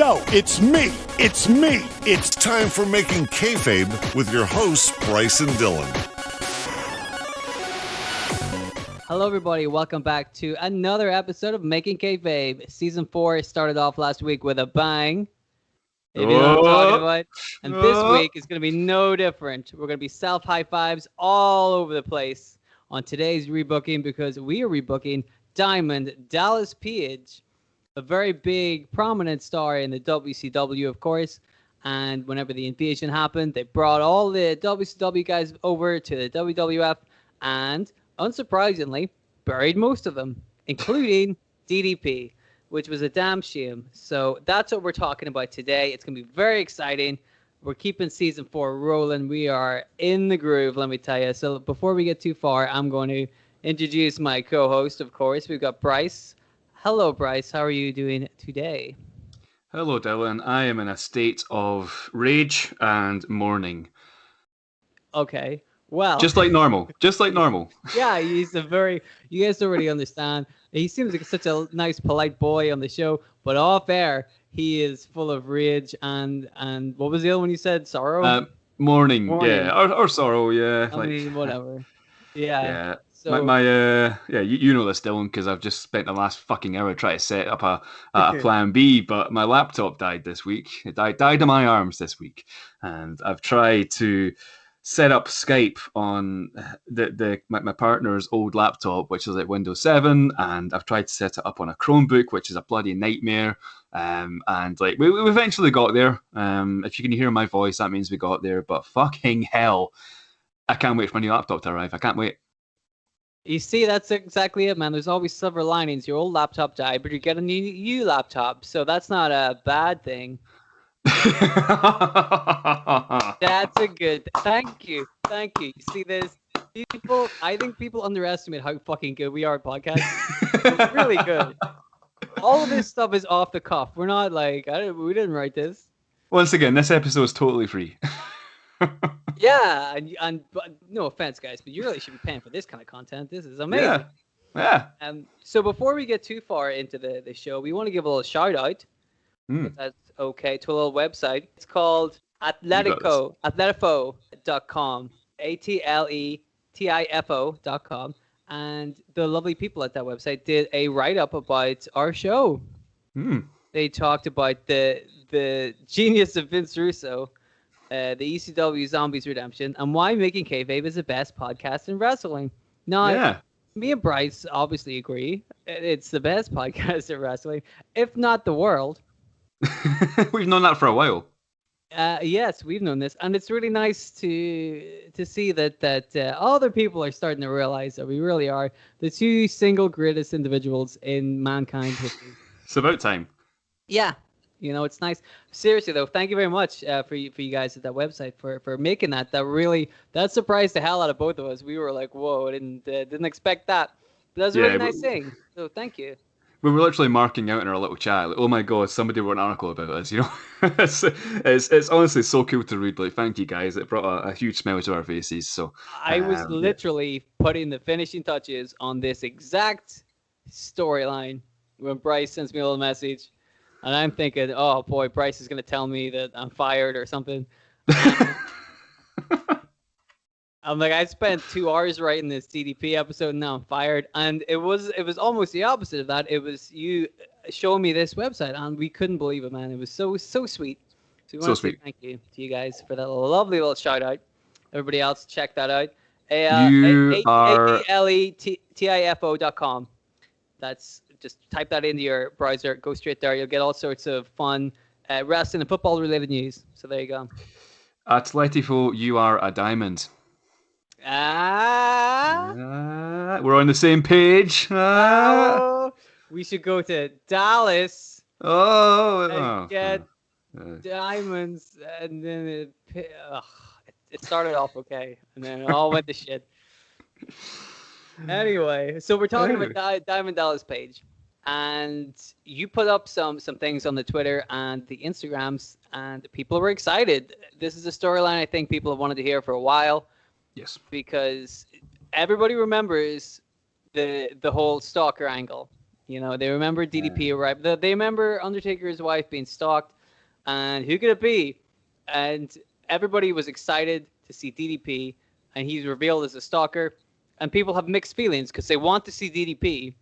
Yo, it's me. It's me. It's time for Making Kayfabe with your hosts, Bryce and Dylan. Hello, everybody. Welcome back to another episode of Making Kayfabe. Season 4 started off last week with a bang. If you know what I'm talking about. And this week is going to be no different. We're going to be self-high fives all over the place on today's rebooking because we are rebooking Diamond Dallas Page, a very big, prominent star in the WCW, of course. And whenever the invasion happened, they brought all the WCW guys over to the WWF and, unsurprisingly, buried most of them, including DDP, which was a damn shame. So that's what we're talking about today. It's going to be very exciting. We're keeping season 4 rolling. We are in the groove, let me tell you. So before we get too far, I'm going to introduce my co-host, of course. We've got Bryce. Hello, Bryce. How are you doing today? Hello, Dylan. I am in a state of rage and mourning. Okay. Well, just like normal. Yeah, you guys don't really understand. He seems like such a nice, polite boy on the show, but off air, he is full of rage and what was the other one you said? Sorrow? Mourning. Yeah, or sorrow, yeah. I mean, whatever. Yeah. So, you know this, Dylan, because I've just spent the last fucking hour trying to set up a plan B, but my laptop died this week. It died in my arms this week, and I've tried to set up Skype on my partner's old laptop, which is like Windows 7, and I've tried to set it up on a Chromebook, which is a bloody nightmare. And like we eventually got there. If you can hear my voice, that means we got there. But fucking hell, I can't wait for my new laptop to arrive. I can't wait. You see, that's exactly it, man. There's always silver linings. Your old laptop died, but you get a new laptop, so that's not a bad thing. That's a good. Thank you. You see, there's people. I think people underestimate how fucking good we are at podcasts. It's really good. All of this stuff is off the cuff. We're not like we didn't write this. Once again, this episode is totally free. Yeah, but no offense, guys, but you really should be paying for this kind of content. This is amazing. Yeah. So before we get too far into the show, we want to give a little shout out. If that's okay, to a little website. It's called Atletifo.com. Atletifo.com. And the lovely people at that website did a write-up about our show. They talked about the genius of Vince Russo, the ECW Zombies Redemption, and why Making Kayfabe is the best podcast in wrestling. Now, me and Bryce obviously agree. It's the best podcast in wrestling, if not the world. We've known that for a while. Yes, we've known this, and it's really nice to see that other people are starting to realize that we really are the two single greatest individuals in mankind history. It's about time. Yeah, it's nice. Seriously though, thank you very much for you guys at that website for making that. That surprised the hell out of both of us. We were like, whoa, didn't expect that. But that's a really nice thing. So thank you. We were literally marking out in our little chat, like, oh my god, somebody wrote an article about us, it's honestly so cool to read. Like, thank you guys. It brought a huge smile to our faces. So I was literally putting the finishing touches on this exact storyline when Bryce sends me a little message, and I'm thinking, oh boy, Bryce is gonna tell me that I'm fired or something. I'm like, I spent 2 hours writing this DDP episode, and now I'm fired. And it was almost the opposite of that. It was you showing me this website, and we couldn't believe it, man. It was so sweet. So we want to say thank you to you guys for that lovely little shout out. Everybody else, check that out. Atletifo.com. That's just type that into your browser. Go straight there. You'll get all sorts of fun wrestling and football related news. So there you go. Atletifo, you are a diamond. We're on the same page. We should go to Dallas and get diamonds, and then it started off okay, and then it all went to shit. Anyway, so we're talking about Diamond Dallas Page, and you put up some things on the Twitter and the Instagrams, and people were excited. This is a storyline I think people have wanted to hear for a while. Yes. Because everybody remembers the whole stalker angle. You know, they remember DDP arrived. They remember Undertaker's wife being stalked, and who could it be? And everybody was excited to see DDP, and he's revealed as a stalker. And people have mixed feelings because they want to see DDP,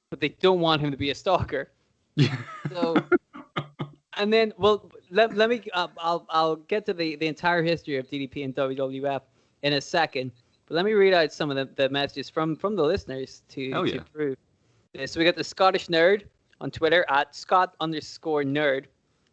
but they don't want him to be a stalker. Yeah. So, and then, well, let me. I'll get to the entire history of DDP and WWF in a second. But let me read out some of the messages from the listeners to prove this. So we got the Scottish Nerd on Twitter at Scott_nerd.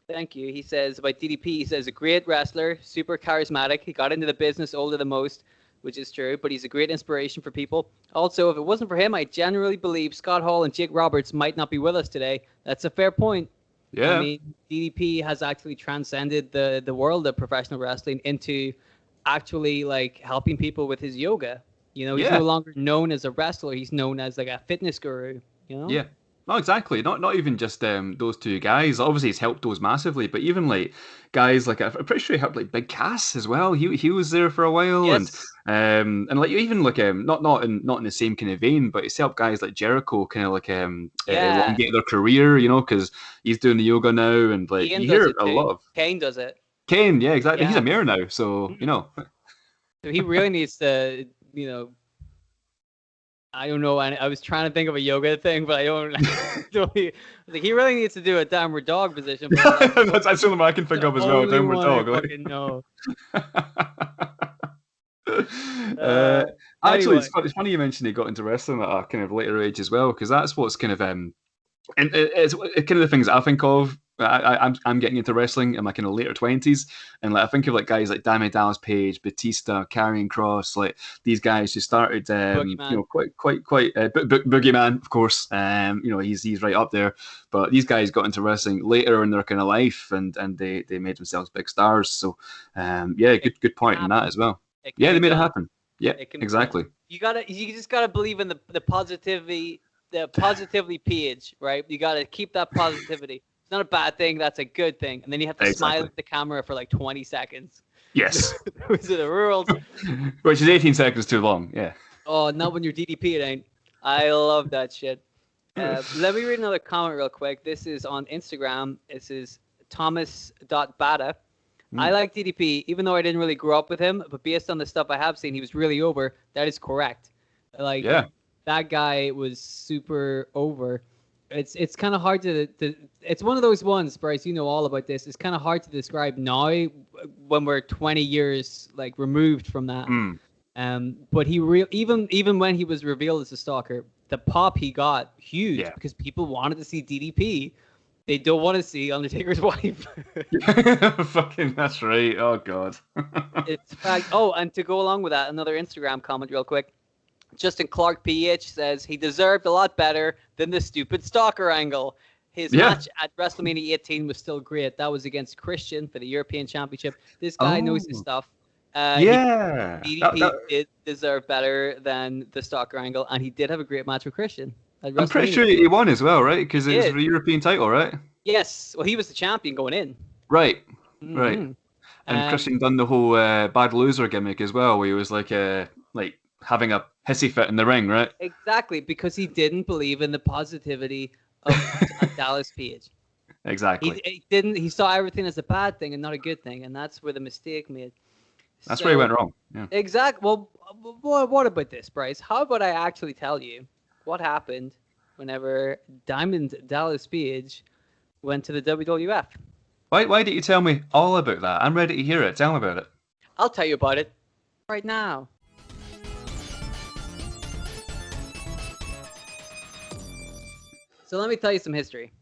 Thank you. He says about DDP, he says a great wrestler, super charismatic. He got into the business older than most, which is true, but he's a great inspiration for people. Also, if it wasn't for him, I generally believe Scott Hall and Jake Roberts might not be with us today. That's a fair point. Yeah. I mean, DDP has actually transcended the world of professional wrestling into actually like helping people with his yoga. You know, he's no longer known as a wrestler. He's known as like a fitness guru, you know? Yeah. No, exactly. Not even just those two guys. Obviously, he's helped those massively, but even like guys like I'm pretty sure he helped like Big Cass as well. He was there for a while, Yes. and like even like not in the same kind of vein, but he's helped guys like Jericho kind of like elongate their career, you know, because he's doing the yoga now, and like Ian you does hear it a too. lot of Kane does it. Kane. Yeah, exactly. Yeah. He's a mayor now, so you know. So he really needs to, you know. I don't know. I was trying to think of a yoga thing, but I don't. Like, he really needs to do a downward dog position. That's the only one I can think of as well. Downward dog. No. Actually, Anyway. it's funny you mentioned he got into wrestling at a kind of later age as well, because that's what's kind of and it's kind of the things I think of. I'm getting into wrestling in my kind of later 20s, and like I think of like guys like Diamond Dallas Page, Batista, Karrion Kross, like these guys who started, you know, quite Boogeyman, of course. You know, he's right up there. But these guys got into wrestling later in their kind of life, and they made themselves big stars. So, yeah, good point in that as well. Yeah, they made it happen. Yeah, exactly. You just gotta believe in the positivity page, right? You gotta keep that positivity. It's not a bad thing. That's a good thing. And then you have to smile at the camera for like 20 seconds. Yes. Those are the rules. Which is 18 seconds too long. Yeah. Oh, not when you're DDP, it ain't. I love that shit. Let me read another comment real quick. This is on Instagram. This is Thomas.Bata. I like DDP, even though I didn't really grow up with him, but based on the stuff I have seen, he was really over. That is correct. Like, that guy was super over. It's kind of hard to it's one of those ones, Bryce, you know all about this. It's kind of hard to describe now when we're 20 years like removed from that. But he even when he was revealed as a stalker, the pop he got huge because people wanted to see DDP. They don't want to see Undertaker's wife. Fucking, that's right. Oh god. It's fact. Oh, and to go along with that, another Instagram comment real quick. Justin Clark PH says he deserved a lot better than the stupid stalker angle. His match at WrestleMania 18 was still great. That was against Christian for the European Championship. This guy knows his stuff. DDP did deserve better than the stalker angle, and he did have a great match with Christian. I'm pretty sure he won as well, right? Because it was the European title, right? Yes. Well, he was the champion going in. Right. Right. And Christian done the whole bad loser gimmick as well, where he was like having a hissy fit in the ring, right? Exactly, because he didn't believe in the positivity of Dallas Page. Exactly. He didn't. He saw everything as a bad thing and not a good thing, and that's where the mistake made. That's where he went wrong. Yeah. Exactly. Well, what about this, Bryce? How about I actually tell you what happened whenever Diamond Dallas Page went to the WWF? Why didn't you tell me all about that? I'm ready to hear it. Tell me about it. I'll tell you about it right now. So let me tell you some history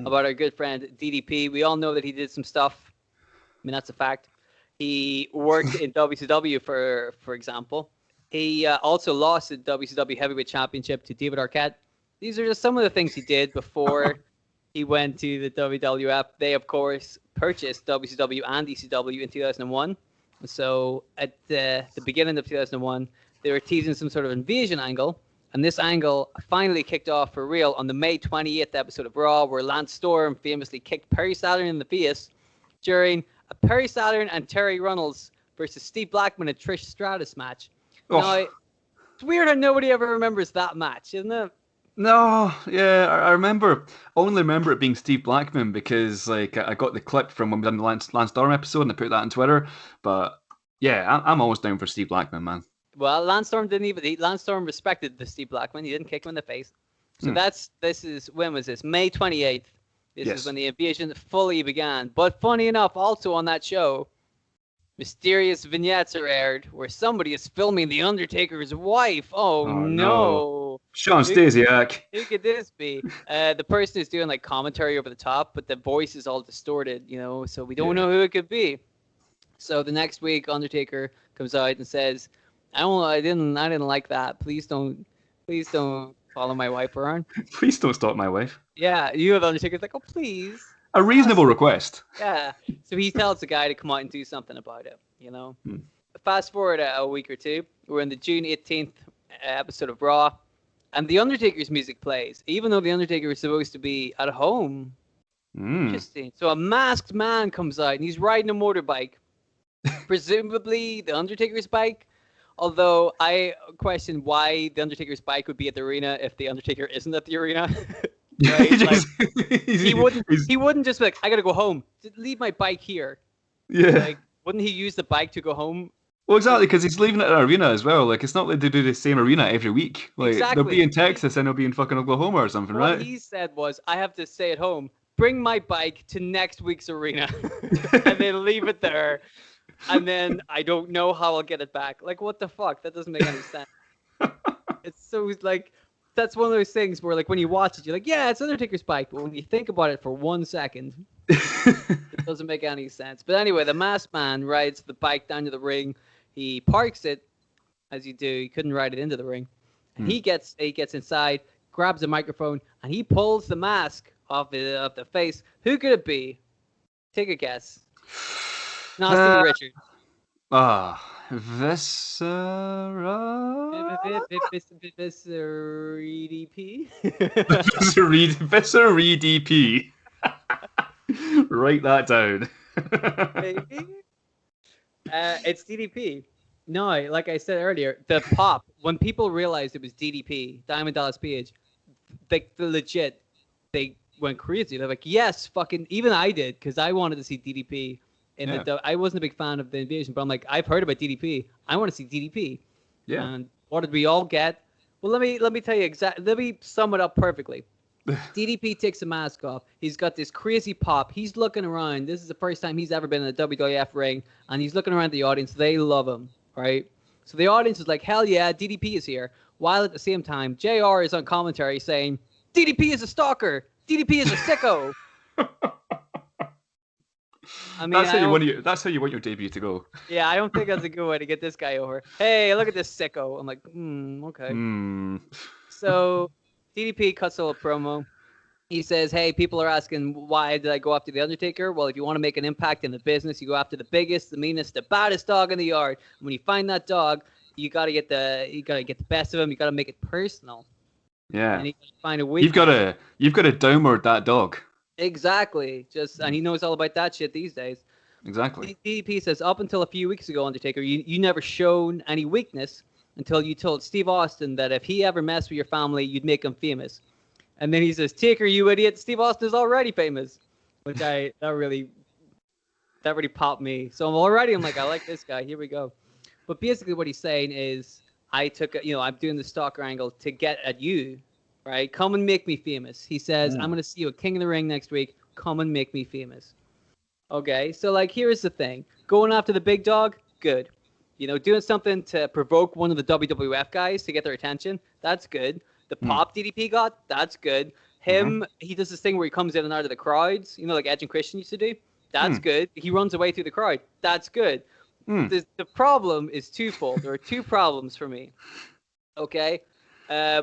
about our good friend DDP. We all know that he did some stuff. I mean, that's a fact. He worked in WCW, for example. He also lost the WCW Heavyweight Championship to David Arquette. These are just some of the things he did before he went to the WWF. They, of course, purchased WCW and ECW in 2001. So at the beginning of 2001, they were teasing some sort of invasion angle. And this angle finally kicked off for real on the May 28th episode of Raw, where Lance Storm famously kicked Perry Saturn in the face during a Perry Saturn and Terry Runnels versus Steve Blackman and Trish Stratus match. Now, it's weird how nobody ever remembers that match, isn't it? No, yeah, I remember. I only remember it being Steve Blackman because like I got the clip from when we done the Lance Storm episode and I put that on Twitter. But yeah, I'm always down for Steve Blackman, man. Well, Lance Storm didn't even. Lance Storm respected the Steve Blackman. He didn't kick him in the face. So this is when was this? May 28th. This is when the invasion fully began. But funny enough, also on that show, mysterious vignettes are aired where somebody is filming The Undertaker's wife. Oh no. Sean Stasiak. Who could this be? The person is doing like commentary over the top, but the voice is all distorted, so we don't know who it could be. So the next week, Undertaker comes out and says, I didn't like that. Please don't follow my wife around. Please don't stop my wife. Yeah, you have Undertaker's like, oh please. A reasonable request. Yeah. So he tells the guy to come out and do something about it, Fast forward a week or two. We're in the June 18th episode of Raw. And The Undertaker's music plays, even though The Undertaker is supposed to be at home. Interesting. So a masked man comes out, and he's riding a motorbike. Presumably The Undertaker's bike. Although I question why The Undertaker's bike would be at the arena if The Undertaker isn't at the arena. Right? He wouldn't just be like, I gotta go home. Just leave my bike here. Yeah. Like, wouldn't he use the bike to go home? Well, exactly, because he's leaving it at an arena as well. Like, it's not like they do the same arena every week. Like, exactly. They'll be in Texas and they'll be in fucking Oklahoma or something, right? What he said was, I have to stay at home, bring my bike to next week's arena, and then leave it there. And then I don't know how I'll get it back. Like, what the fuck? That doesn't make any sense. It's so, like, that's one of those things where, like, when you watch it, you're like, yeah, it's Undertaker's bike. But when you think about it for 1 second, it doesn't make any sense. But anyway, the masked man rides the bike down to the ring. He parks it, as you do. He couldn't ride it into the ring. And he gets inside, grabs a microphone, and he pulls the mask off the face. Who could it be? Take a guess. Nasty Richard. Viscera? Ddp. Viscera Ddp. Write that down. Maybe. It's DDP. No, like I said earlier, the pop, when people realized it was DDP, Diamond Dallas Page, the legit, they went crazy. They're like, yes, fucking, even I did, because I wanted to see DDP. I wasn't a big fan of the invasion, but I'm like, I've heard about DDP. I want to see DDP. Yeah. And what did we all get? Well, let me tell you exactly. Let me sum it up perfectly. DDP takes the mask off. He's got this crazy pop. He's looking around. This is the first time he's ever been in a WWF ring, and he's looking around the audience. They love him, right? So the audience is like, hell yeah, DDP is here. While at the same time, JR is on commentary saying, DDP is a stalker. DDP is a sicko. I mean, that's how you want your debut to go. Yeah, I don't think that's a good way to get this guy over. Hey, look at this sicko. I'm like, okay. So DDP cuts a little promo. He says, hey, people are asking, why did I go after The Undertaker? Well, if you want to make an impact in the business, you go after the biggest, the meanest, the baddest dog in the yard. And when you find that dog, you gotta get the best of him. You gotta make it personal. Yeah. And you gotta find a way. You've got to downward that dog. Exactly. And he knows all about that shit these days. Exactly. DDP says, up until a few weeks ago, Undertaker, you never shown any weakness until you told Steve Austin that if he ever messed with your family, you'd make him famous. And then he says, Taker, you idiot, Steve Austin is already famous. Which that really popped me. So I'm like, I like this guy. Here we go. But basically what he's saying is, I'm doing the stalker angle to get at you, right? Come and make me famous. He says, I'm going to see you at King of the Ring next week. Come and make me famous. Okay, so like, here's the thing. Going after the big dog, good. Doing something to provoke one of the WWF guys to get their attention, that's good. The pop DDP got, that's good. He does this thing where he comes in and out of the crowds, like Edge and Christian used to do. That's good. He runs away through the crowd. That's good. The problem is twofold. There are two problems for me. Okay?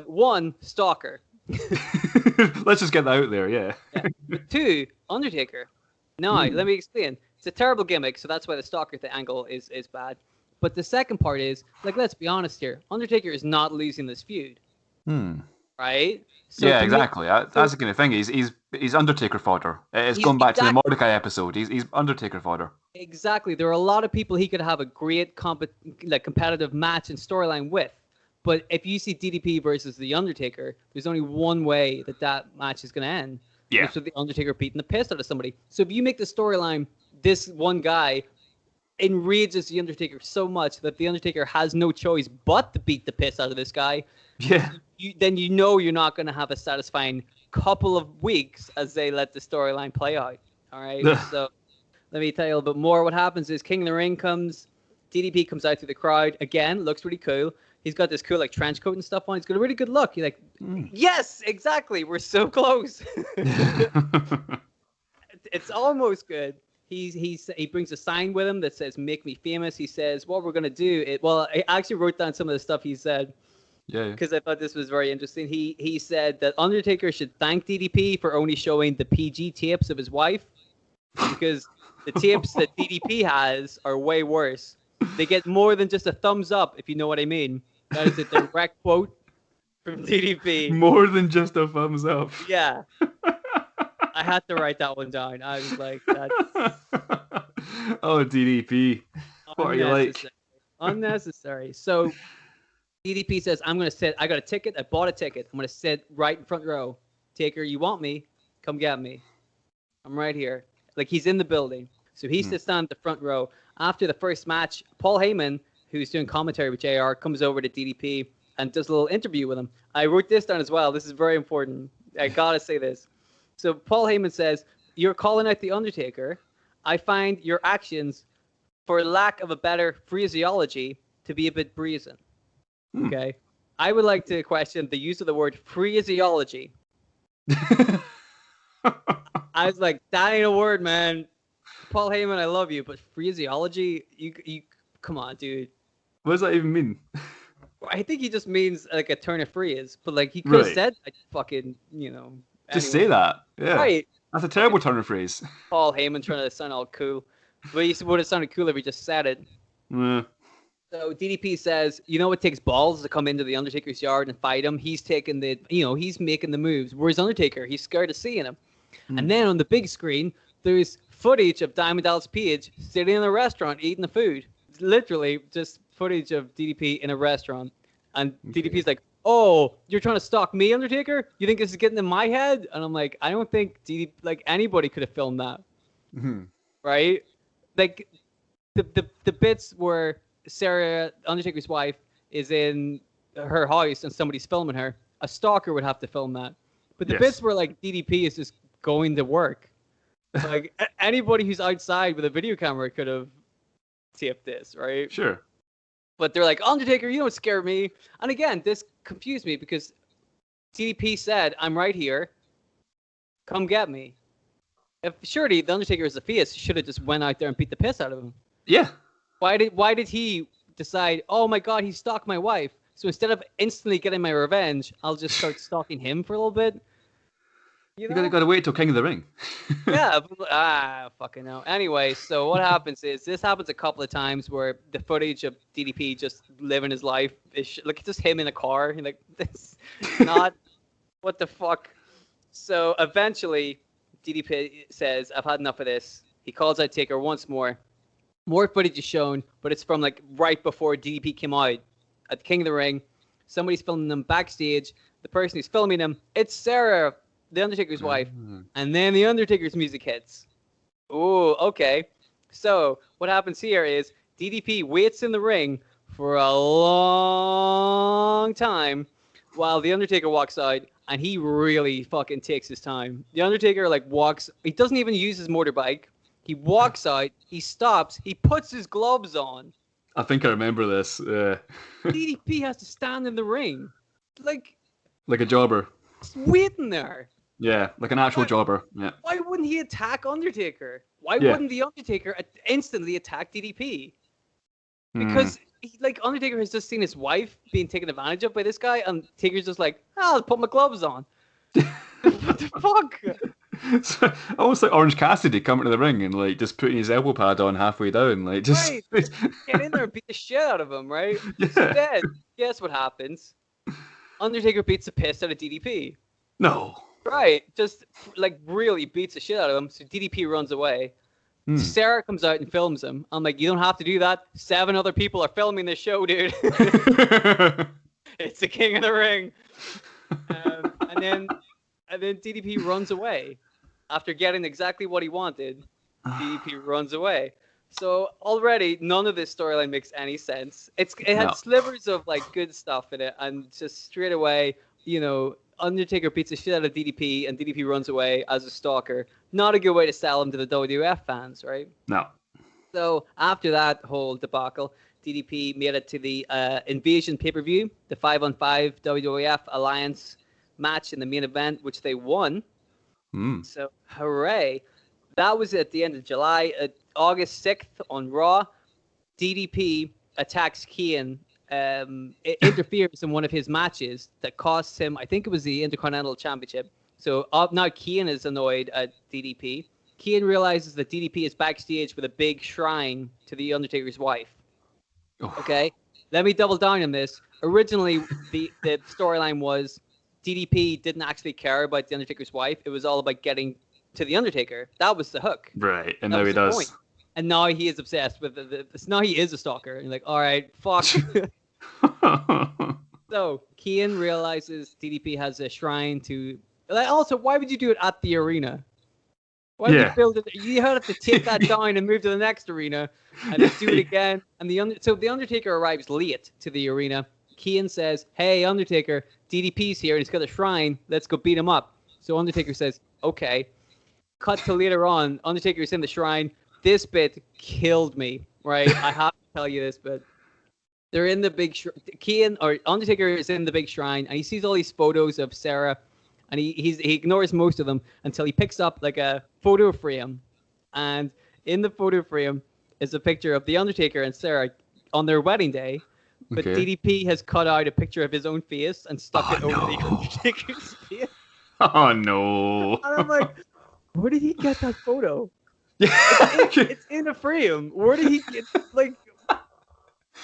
One, stalker. Let's just get that out there, yeah. But two, Undertaker. No, let me explain. It's a terrible gimmick, so that's why the stalker angle is bad. But the second part is, like, let's be honest here. Undertaker is not losing this feud. Right? So yeah, exactly. That's the kind of thing. He's Undertaker fodder. It's going back to the Mordecai episode. He's Undertaker fodder. Exactly. There are a lot of people he could have a great competitive match and storyline with. But if you see DDP versus The Undertaker, there's only one way that match is going to end. Yeah. It's with The Undertaker beating the piss out of somebody. So if you make the storyline, this one guy enrages The Undertaker so much that The Undertaker has no choice but to beat the piss out of this guy, then you know you're not going to have a satisfying couple of weeks as they let the storyline play out. All right? So let me tell you a little bit more. What happens is King of the Ring comes, DDP comes out through the crowd. Again, looks really cool. He's got this cool like trench coat and stuff on. He's got a really good look. You're like, yes, exactly. We're so close. It's almost good. He brings a sign with him that says "Make me famous." He says, "What we're gonna do." I actually wrote down some of the stuff he said. Yeah. Because I thought this was very interesting. He said that Undertaker should thank DDP for only showing the PG tapes of his wife, because the tapes that DDP has are way worse. They get more than just a thumbs up, if you know what I mean. That is a direct quote from DDP. More than just a thumbs up. Yeah. I had to write that one down. I was like, that's oh, DDP. What are you like? Unnecessary. So DDP says, I'm going to sit. I got a ticket. I bought a ticket. I'm going to sit right in front row. Taker, you want me? Come get me. I'm right here. Like, he's in the building. So he sits down at the front row. After the first match, Paul Heyman, who's doing commentary with JR, comes over to DDP and does a little interview with him. I wrote this down as well. This is very important. I got to say this. So Paul Heyman says, you're calling out The Undertaker. I find your actions, for lack of a better phraseology, to be a bit brazen. Okay? I would like to question the use of the word phraseology. I was like, that ain't a word, man. Paul Heyman, I love you, but phraseology, you come on, dude. What does that even mean? I think he just means like a turn of phrase, but like he could have said, fucking, Just say that. Yeah. Right. That's a terrible turn of phrase. Paul Heyman trying to sound all cool. But he would have sounded cool if he just said it. Yeah. So DDP says, it takes balls to come into the Undertaker's yard and fight him. He's taking he's making the moves. Whereas Undertaker, he's scared of seeing him. And then on the big screen, there's footage of Diamond Dallas Page sitting in a restaurant eating the food. It's literally just footage of DDP in a restaurant. And DDP's like, oh, you're trying to stalk me, Undertaker? You think this is getting in my head? And I'm like, I don't think anybody could have filmed that. Right? Like, the bits where Sarah, Undertaker's wife, is in her house and somebody's filming her, a stalker would have to film that. But the bits where, like, DDP is just going to work, like, anybody who's outside with a video camera could have taped this, right? Sure. But they're like, Undertaker, you don't scare me. And again, this confused me because DDP said, I'm right here. Come get me. If surely the Undertaker is the face, should have just went out there and beat the piss out of him. Yeah. Why did he decide, oh my God, he stalked my wife. So instead of instantly getting my revenge, I'll just start stalking him for a little bit. You got to wait till King of the Ring. Yeah. Fucking hell. Anyway, so what happens is this happens a couple of times where the footage of DDP just living his life is like just him in a car. You're like, this not what the fuck. So eventually, DDP says, "I've had enough of this." He calls out Taker once more. More footage is shown, but it's from like right before DDP came out at the King of the Ring. Somebody's filming them backstage. The person who's filming them, it's Sarah, the Undertaker's wife. And then the Undertaker's music hits. Oh, okay. So what happens here is DDP waits in the ring for a long time while the Undertaker walks out, and he really fucking takes his time. The Undertaker walks. He doesn't even use his motorbike. He walks out. He stops. He puts his gloves on. I think I remember this. DDP has to stand in the ring, like a jobber. Just waiting there. Yeah, like an actual jobber. Yeah. Why wouldn't he attack Undertaker? Why wouldn't the Undertaker instantly attack DDP? Because Undertaker has just seen his wife being taken advantage of by this guy, and Taker's just like, I'll put my gloves on. What the fuck? It's almost like Orange Cassidy coming to the ring and just putting his elbow pad on halfway down, just right. Get in there and beat the shit out of him, right? Yeah. So then, guess what happens? Undertaker beats the piss out of DDP. No. Right, just really beats the shit out of him. So DDP runs away. Sarah comes out and films him. I'm like, you don't have to do that. 7 other people are filming this show, dude. It's the King of the Ring. And then DDP runs away after getting exactly what he wanted. DDP runs away. So already none of this storyline makes any sense. It had slivers of like good stuff in it, and just straight away, Undertaker beats the shit out of DDP, and DDP runs away as a stalker. Not a good way to sell him to the WWF fans, right? No. So after that whole debacle, DDP made it to the Invasion pay-per-view, the 5-on-5 WWF Alliance match in the main event, which they won. So hooray. That was at the end of July. August 6th on Raw, DDP attacks Kane. It interferes in one of his matches that costs him, I think it was the Intercontinental Championship. So now Kane is annoyed at DDP. Kane realizes that DDP is backstage with a big shrine to the Undertaker's wife. Okay, let me double down on this. Originally, the storyline was DDP didn't actually care about the Undertaker's wife. It was all about getting to the Undertaker. That was the hook. Right, and now he does. Point. And now he is obsessed with now he is a stalker. And you're like, all right, fuck. So Kane realizes DDP has a shrine to. Also, why would you do it at the arena? Why would you build it? You have to take that down and move to the next arena, and then do it again. And so the Undertaker arrives late to the arena. Kane says, "Hey, Undertaker, DDP's here and he's got a shrine. Let's go beat him up." So Undertaker says, "Okay." Cut to later on. Undertaker's in the shrine. This bit killed me. Right, I have to tell you this, but they're in the big Undertaker is in the big shrine, and he sees all these photos of Sarah. And he ignores most of them until he picks up like a photo frame. And in the photo frame is a picture of The Undertaker and Sarah on their wedding day. But DDP has cut out a picture of his own face and stuck it over The Undertaker's face. Oh, no. And I'm like, where did he get that photo? It's in a frame. Where did he get, like...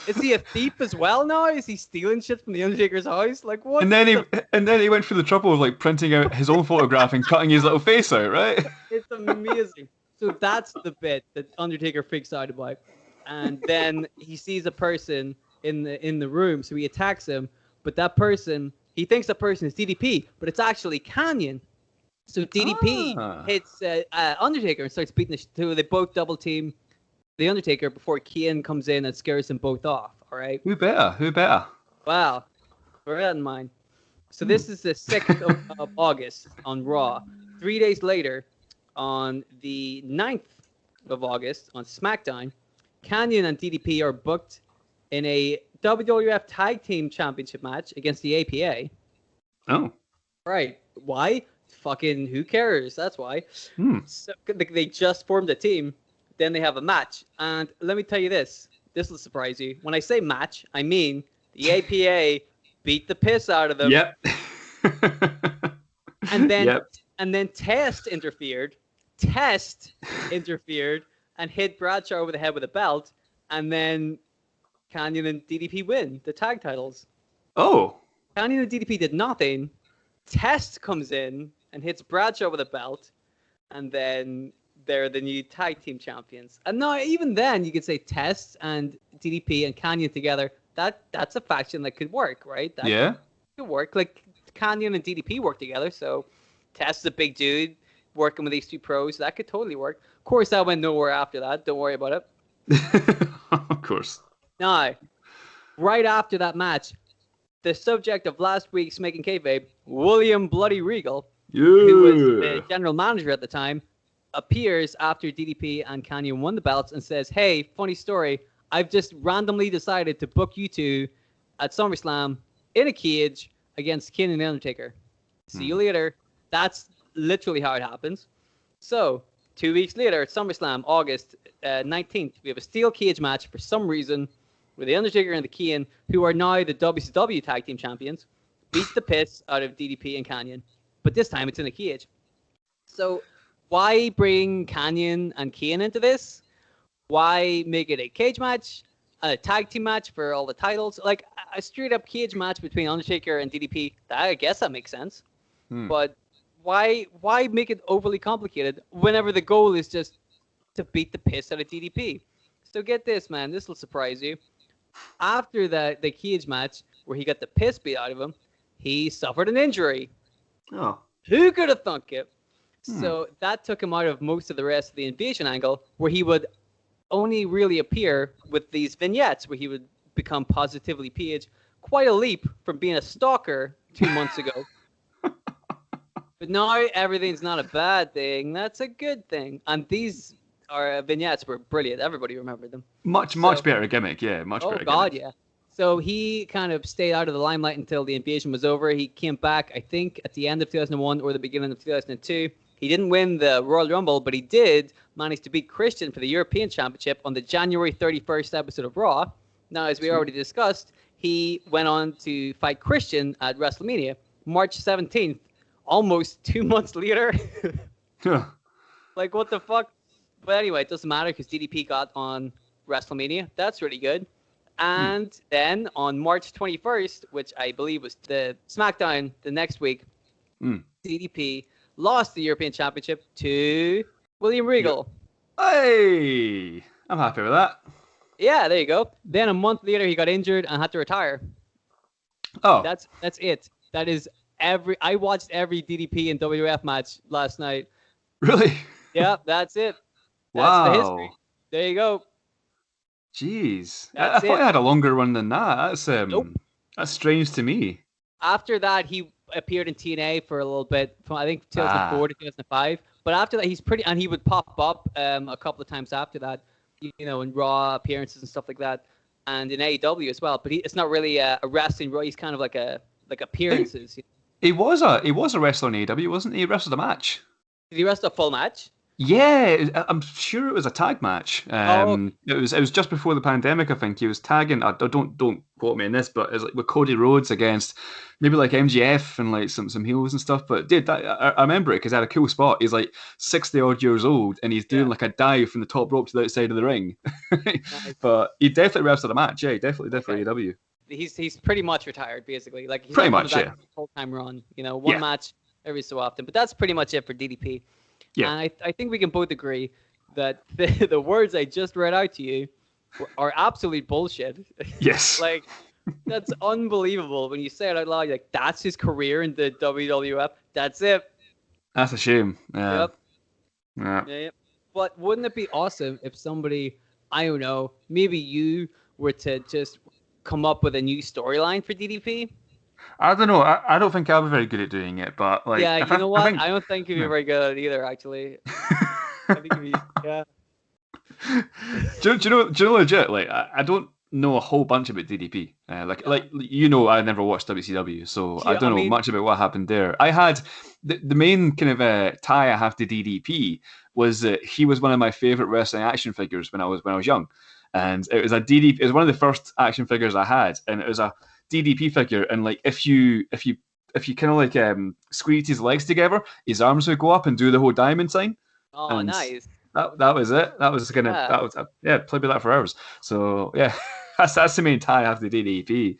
Is he a thief as well now? Is he stealing shit from the Undertaker's house? Like what? And then he went through the trouble of like printing out his own photograph and cutting his little face out, right? It's amazing. So that's the bit that Undertaker freaks out about, and then he sees a person in the room, so he attacks him. But that person, he thinks that person is DDP, but it's actually Kanyon. So DDP hits Undertaker and starts beating so they both double team the Undertaker before Kane comes in and scares them both off, all right? Who better? Wow. Bear that in mind. So this is the 6th of August on Raw. 3 days later, on the 9th of August on SmackDown, Kanyon and DDP are booked in a WWF Tag Team Championship match against the APA. Oh. Right. Why? Fucking who cares? That's why. So they just formed a team. Then they have a match. And let me tell you this. This will surprise you. When I say match, I mean the APA beat the piss out of them. Yep. and then Test interfered and hit Bradshaw over the head with a belt. And then Kanyon and DDP win the tag titles. Oh. Kanyon and DDP did nothing. Test comes in and hits Bradshaw with a belt. And then... they're the new tag team champions. And now, even then, you could say Test and DDP and Kanyon together. That's a faction that could work, right? That could work. Like, Kanyon and DDP work together, so Test is a big dude working with these two pros. That could totally work. Of course, that went nowhere after that. Don't worry about it. Of course. Now, right after that match, the subject of last week's Making Kayfabe, William Bloody Regal, who was the general manager at the time, appears after DDP and Kanyon won the belts and says, "Hey, funny story. I've just randomly decided to book you two at SummerSlam in a cage against Kane and The Undertaker. See you later." That's literally how it happens. So, 2 weeks later at SummerSlam, August 19th, we have a steel cage match for some reason where The Undertaker and the Kane, who are now the WCW Tag Team Champions, beat the piss out of DDP and Kanyon. But this time it's in a cage. So, why bring Kanyon and Kane into this? Why make it a cage match, a tag team match for all the titles? Like a straight up cage match between Undertaker and DDP. I guess that makes sense. But why make it overly complicated whenever the goal is just to beat the piss out of DDP? So get this, man. This will surprise you. After the cage match, where he got the piss beat out of him, he suffered an injury. Oh. Who could have thunk it? So that took him out of most of the rest of the invasion angle, where he would only really appear with these vignettes where he would become positively Page. Quite a leap from being a stalker 2 months ago. But now everything's not a bad thing. That's a good thing. And these vignettes were brilliant. Everybody remembered them. Much better gimmick, yeah. Much better gimmick. Oh, God, yeah. So he kind of stayed out of the limelight until the invasion was over. He came back, I think, at the end of 2001 or the beginning of 2002. He didn't win the Royal Rumble, but he did manage to beat Christian for the European Championship on the January 31st episode of Raw. Now, as we already discussed, he went on to fight Christian at WrestleMania, March 17th, almost 2 months later. Like, what the fuck? But anyway, it doesn't matter because DDP got on WrestleMania. That's really good. And then on March 21st, which I believe was the SmackDown the next week, DDP lost the European Championship to William Regal. Hey, I'm happy with that. Yeah, there you go. Then a month later, he got injured and had to retire. Oh, that's it. That is I watched every DDP and WWF match last night. Really? Yeah, that's it. Wow. That's the history. There you go. Jeez, I thought I had a longer run than that. That's Nope. That's strange to me. After that, he appeared in TNA for a little bit, from I think 2004 to 2005. But after that, he would pop up a couple of times after that, in Raw appearances and stuff like that, and in AEW as well. But it's not really a wrestling Raw. He's kind of like appearances. He was a wrestler in AEW, wasn't he? He wrestled a match. Did he wrestle a full match? Yeah, I'm sure it was a tag match. It was just before the pandemic. I think he was tagging. I don't quote me on this, but it was like with Cody Rhodes against maybe like MJF and like some heels and stuff. But dude, I remember it because I had a cool spot. He's like 60 odd years old and he's doing like a dive from the top rope to the outside of the ring. Nice. But he definitely wrestled a match. Yeah, he definitely did for AEW. He's pretty much retired basically. Like he's pretty much, yeah. Full time run. One match every so often. But that's pretty much it for DDP. Yeah. And I think we can both agree that the words I just read out to you are absolute bullshit. Yes. Like, that's unbelievable when you say it out loud. Like, that's his career in the WWF. That's it. That's a shame. Yep. Yeah. Yeah. But wouldn't it be awesome if somebody, I don't know, maybe you were to just come up with a new storyline for DDP? I don't know. I don't think I'll be very good at doing it, but like, yeah, you know what? I don't think you'd be very good at it either. Actually, I think you'd be, yeah. Do you know legit? Like, I don't know a whole bunch about DDP. I never watched WCW, so I don't know much about what happened there. I had the main kind of tie I have to DDP was that he was one of my favorite wrestling action figures when I was young, and it was a DDP. It was one of the first action figures I had, and it was a DDP figure, and like if you kind of like squeeze his legs together, his arms would go up and do the whole diamond sign. Oh, and nice. That was it. That was kind of played with that for hours. So yeah, that's the main tie I have to DDP.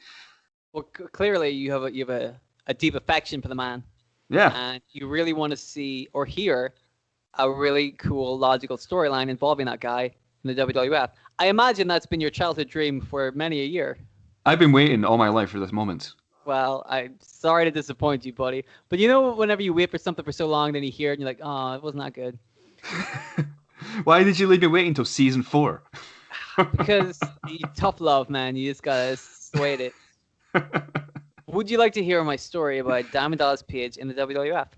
Well, clearly you have a deep affection for the man. Yeah. And you really want to see or hear a really cool logical storyline involving that guy in the WWF. I imagine that's been your childhood dream for many a year. I've been waiting all my life for this moment. Well, I'm sorry to disappoint you, buddy. But whenever you wait for something for so long, then you hear it and you're like, oh, it wasn't that good. Why did you leave me waiting until season 4? Because tough love, man. You just gotta sweat it. Would you like to hear my story about Diamond Dallas Page in the WWF?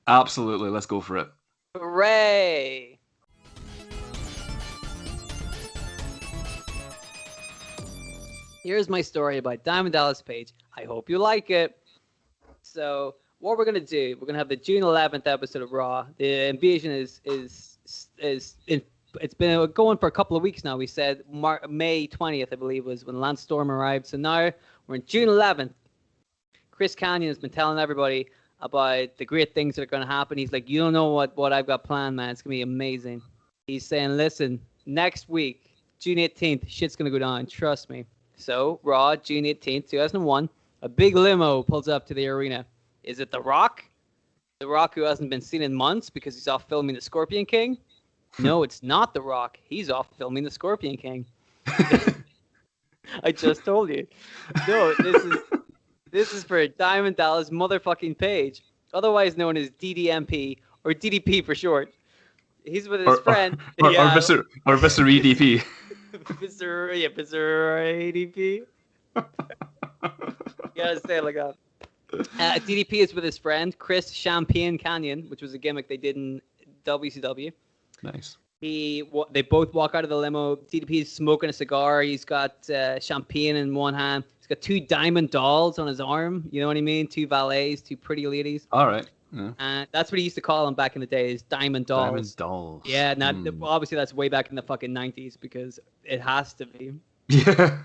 Absolutely. Let's go for it. Hooray! Here's my story about Diamond Dallas Page. I hope you like it. So, what we're gonna do? We're gonna have the June 11th episode of Raw. The invasion it's been going for a couple of weeks now. We said May 20th, I believe, was when Lance Storm arrived. So now we're in June 11th. Chris Kanyon has been telling everybody about the great things that are going to happen. He's like, you don't know what I've got planned, man. It's going to be amazing. He's saying, listen, next week, June 18th, shit's going to go down. Trust me. So, Raw, June 18th, 2001, a big limo pulls up to the arena. Is it The Rock? The Rock who hasn't been seen in months because he's off filming The Scorpion King? No, it's not The Rock. He's off filming The Scorpion King. I just told you. No, This is for Diamond Dallas motherfucking Page, otherwise known as DDMP or DDP for short. He's with his friend. Or Mr. EDP. Mr. ADP. You gotta say it like that. DDP is with his friend Chris Champagne Canyon, which was a gimmick they did in WCW. Nice. They both walk out of the limo. DDP is smoking a cigar. He's got champagne in one hand. He's got 2 diamond dolls on his arm. You know what I mean? 2 valets, 2 pretty ladies. All right. Yeah. And that's what he used to call them back in the days, diamond dolls. Diamond dolls. Yeah, obviously that's way back in the fucking 90s because it has to be. Yeah.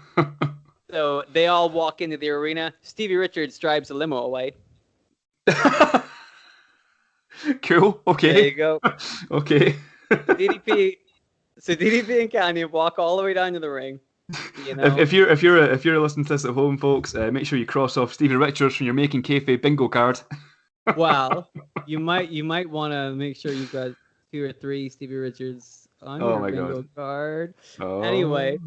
So they all walk into the arena. Stevie Richards drives the limo away. Cool. Okay. There you go. Okay. DDP and Canyon walk all the way down to the ring. You know? If you're listening to this at home, folks, make sure you cross off Stevie Richards from your Making Kayfabe bingo card. Wow, you might want to make sure you've got 2 or 3 Stevie Richards on your bingo card. Oh. Anyway,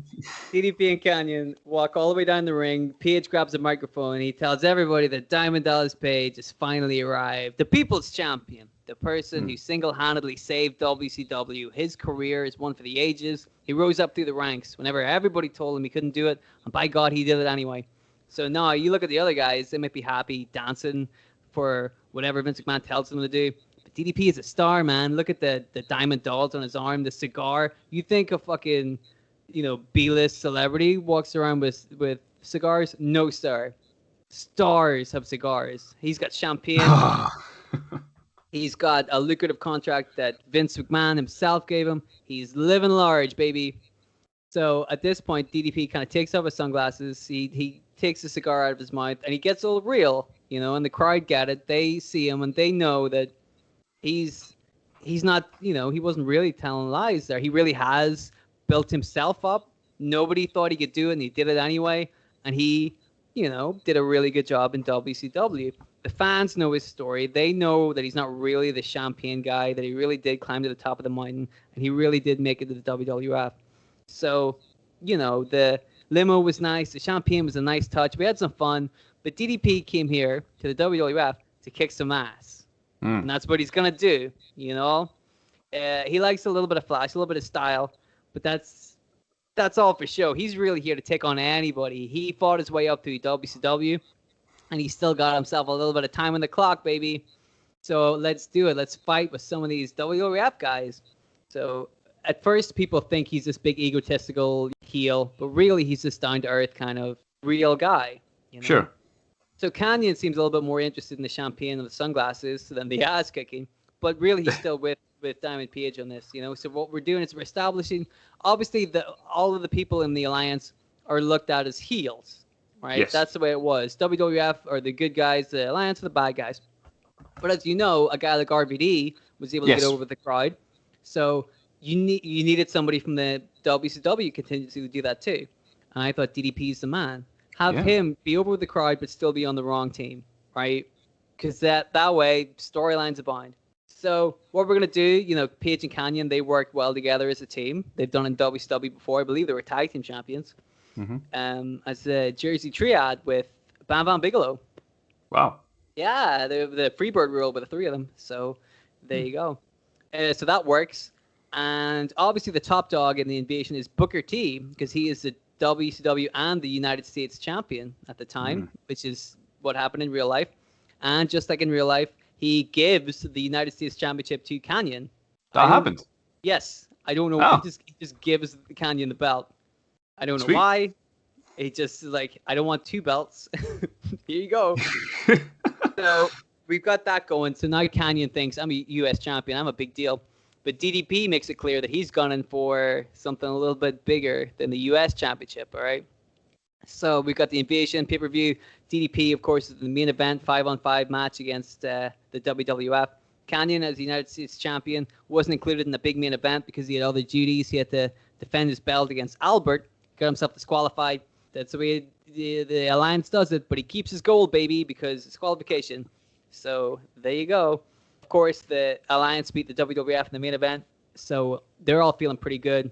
DDP and Canyon walk all the way down the ring. Page grabs a microphone and he tells everybody that Diamond Dallas Page has finally arrived. The people's champion, the person who single-handedly saved WCW. His career is one for the ages. He rose up through the ranks whenever everybody told him he couldn't do it, and by God, he did it anyway. So now you look at the other guys, they might be happy dancing for whatever Vince McMahon tells them to do. But DDP is a star, man. Look at the diamond dolls on his arm, the cigar. You think a fucking, B-list celebrity walks around with cigars? No, sir. Stars have cigars. He's got champagne. He's got a lucrative contract that Vince McMahon himself gave him. He's living large, baby. So at this point, DDP kind of takes off his sunglasses. He takes a cigar out of his mouth, and he gets all real, and the crowd get it. They see him, and they know that he's not, he wasn't really telling lies there. He really has built himself up. Nobody thought he could do it, and he did it anyway. And he, did a really good job in WCW. The fans know his story. They know that he's not really the champagne guy, that he really did climb to the top of the mountain, and he really did make it to the WWF. So, the limo was nice. The champagne was a nice touch. We had some fun. But DDP came here to the WWF to kick some ass. And that's what he's going to do, He likes a little bit of flash, a little bit of style. But that's all for show. He's really here to take on anybody. He fought his way up through WCW. And he's still got himself a little bit of time on the clock, baby. So let's do it. Let's fight with some of these WWF guys. So at first, people think he's this big egotistical heel, but really he's this down-to-earth kind of real guy. Sure. So Canyon seems a little bit more interested in the champagne and the sunglasses than the ass kicking, but really he's still with Diamond Page on this. So what we're doing is we're establishing, obviously, all of the people in the alliance are looked at as heels. Right? Yes. That's the way it was. WWF are the good guys, the Alliance are the bad guys. But as you know, a guy like RVD was able to get over the crowd. So you needed somebody from the WCW contingency to do that too. And I thought DDP's the man. Have him be over with the crowd but still be on the wrong team, right? Because that way, storylines abound. So what we're going to do, Page and Canyon, they worked well together as a team. They've done in WCW before. I believe they were tag team champions. As a Jersey Triad with Bam Bam Bigelow. Wow. Yeah, the Freebird rule with the 3 of them. So there you go. So that works. And obviously the top dog in the invasion is Booker T, because he is the WCW and the United States champion at the time, which is what happened in real life. And just like in real life, he gives the United States championship to Canyon. That happened? Yes. I don't know. He just gives Canyon the belt. I don't know why. He just like, I don't want 2 belts. Here you go. So we've got that going. So now Canyon thinks I'm a U.S. champion. I'm a big deal. But DDP makes it clear that he's gunning for something a little bit bigger than the U.S. championship. All right. So we've got the Invasion pay-per-view. DDP, of course, is the main event, 5-on-5 match against the WWF. Canyon, as the United States champion, wasn't included in the big main event because he had other duties. He had to defend his belt against Albert. Got himself disqualified. That's the way the Alliance does it, but he keeps his gold, baby, because it's qualification. So there you go. Of course, the Alliance beat the WWF in the main event, so they're all feeling pretty good.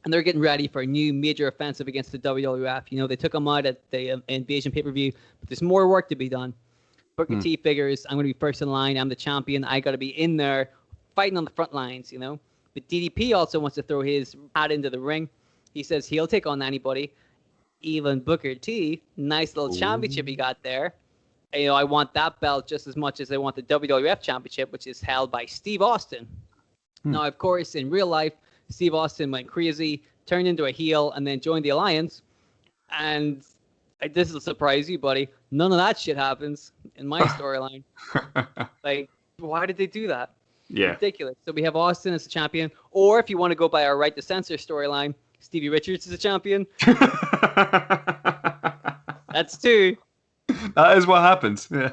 and they're getting ready for a new major offensive against the WWF. You know, they took them out at the Invasion pay-per-view, but there's more work to be done. Booker T figures, I'm going to be first in line. I'm the champion. I got to be in there fighting on the front lines, you know. But DDP also wants to throw his hat into the ring. He says he'll take on anybody. Even Booker T, nice little championship he got there. And, you know, I want that belt just as much as I want the WWF championship, which is held by Steve Austin. Now, of course, in real life, Steve Austin went crazy, turned into a heel, and then joined the Alliance. And this will surprise you, buddy. None of that shit happens in my storyline. Like, why did they do that? Yeah. Ridiculous. So we have Austin as a champion. Or if you want to go by our Right to Censor storyline, Stevie Richards is a champion. That's two. That is what happens. Yeah.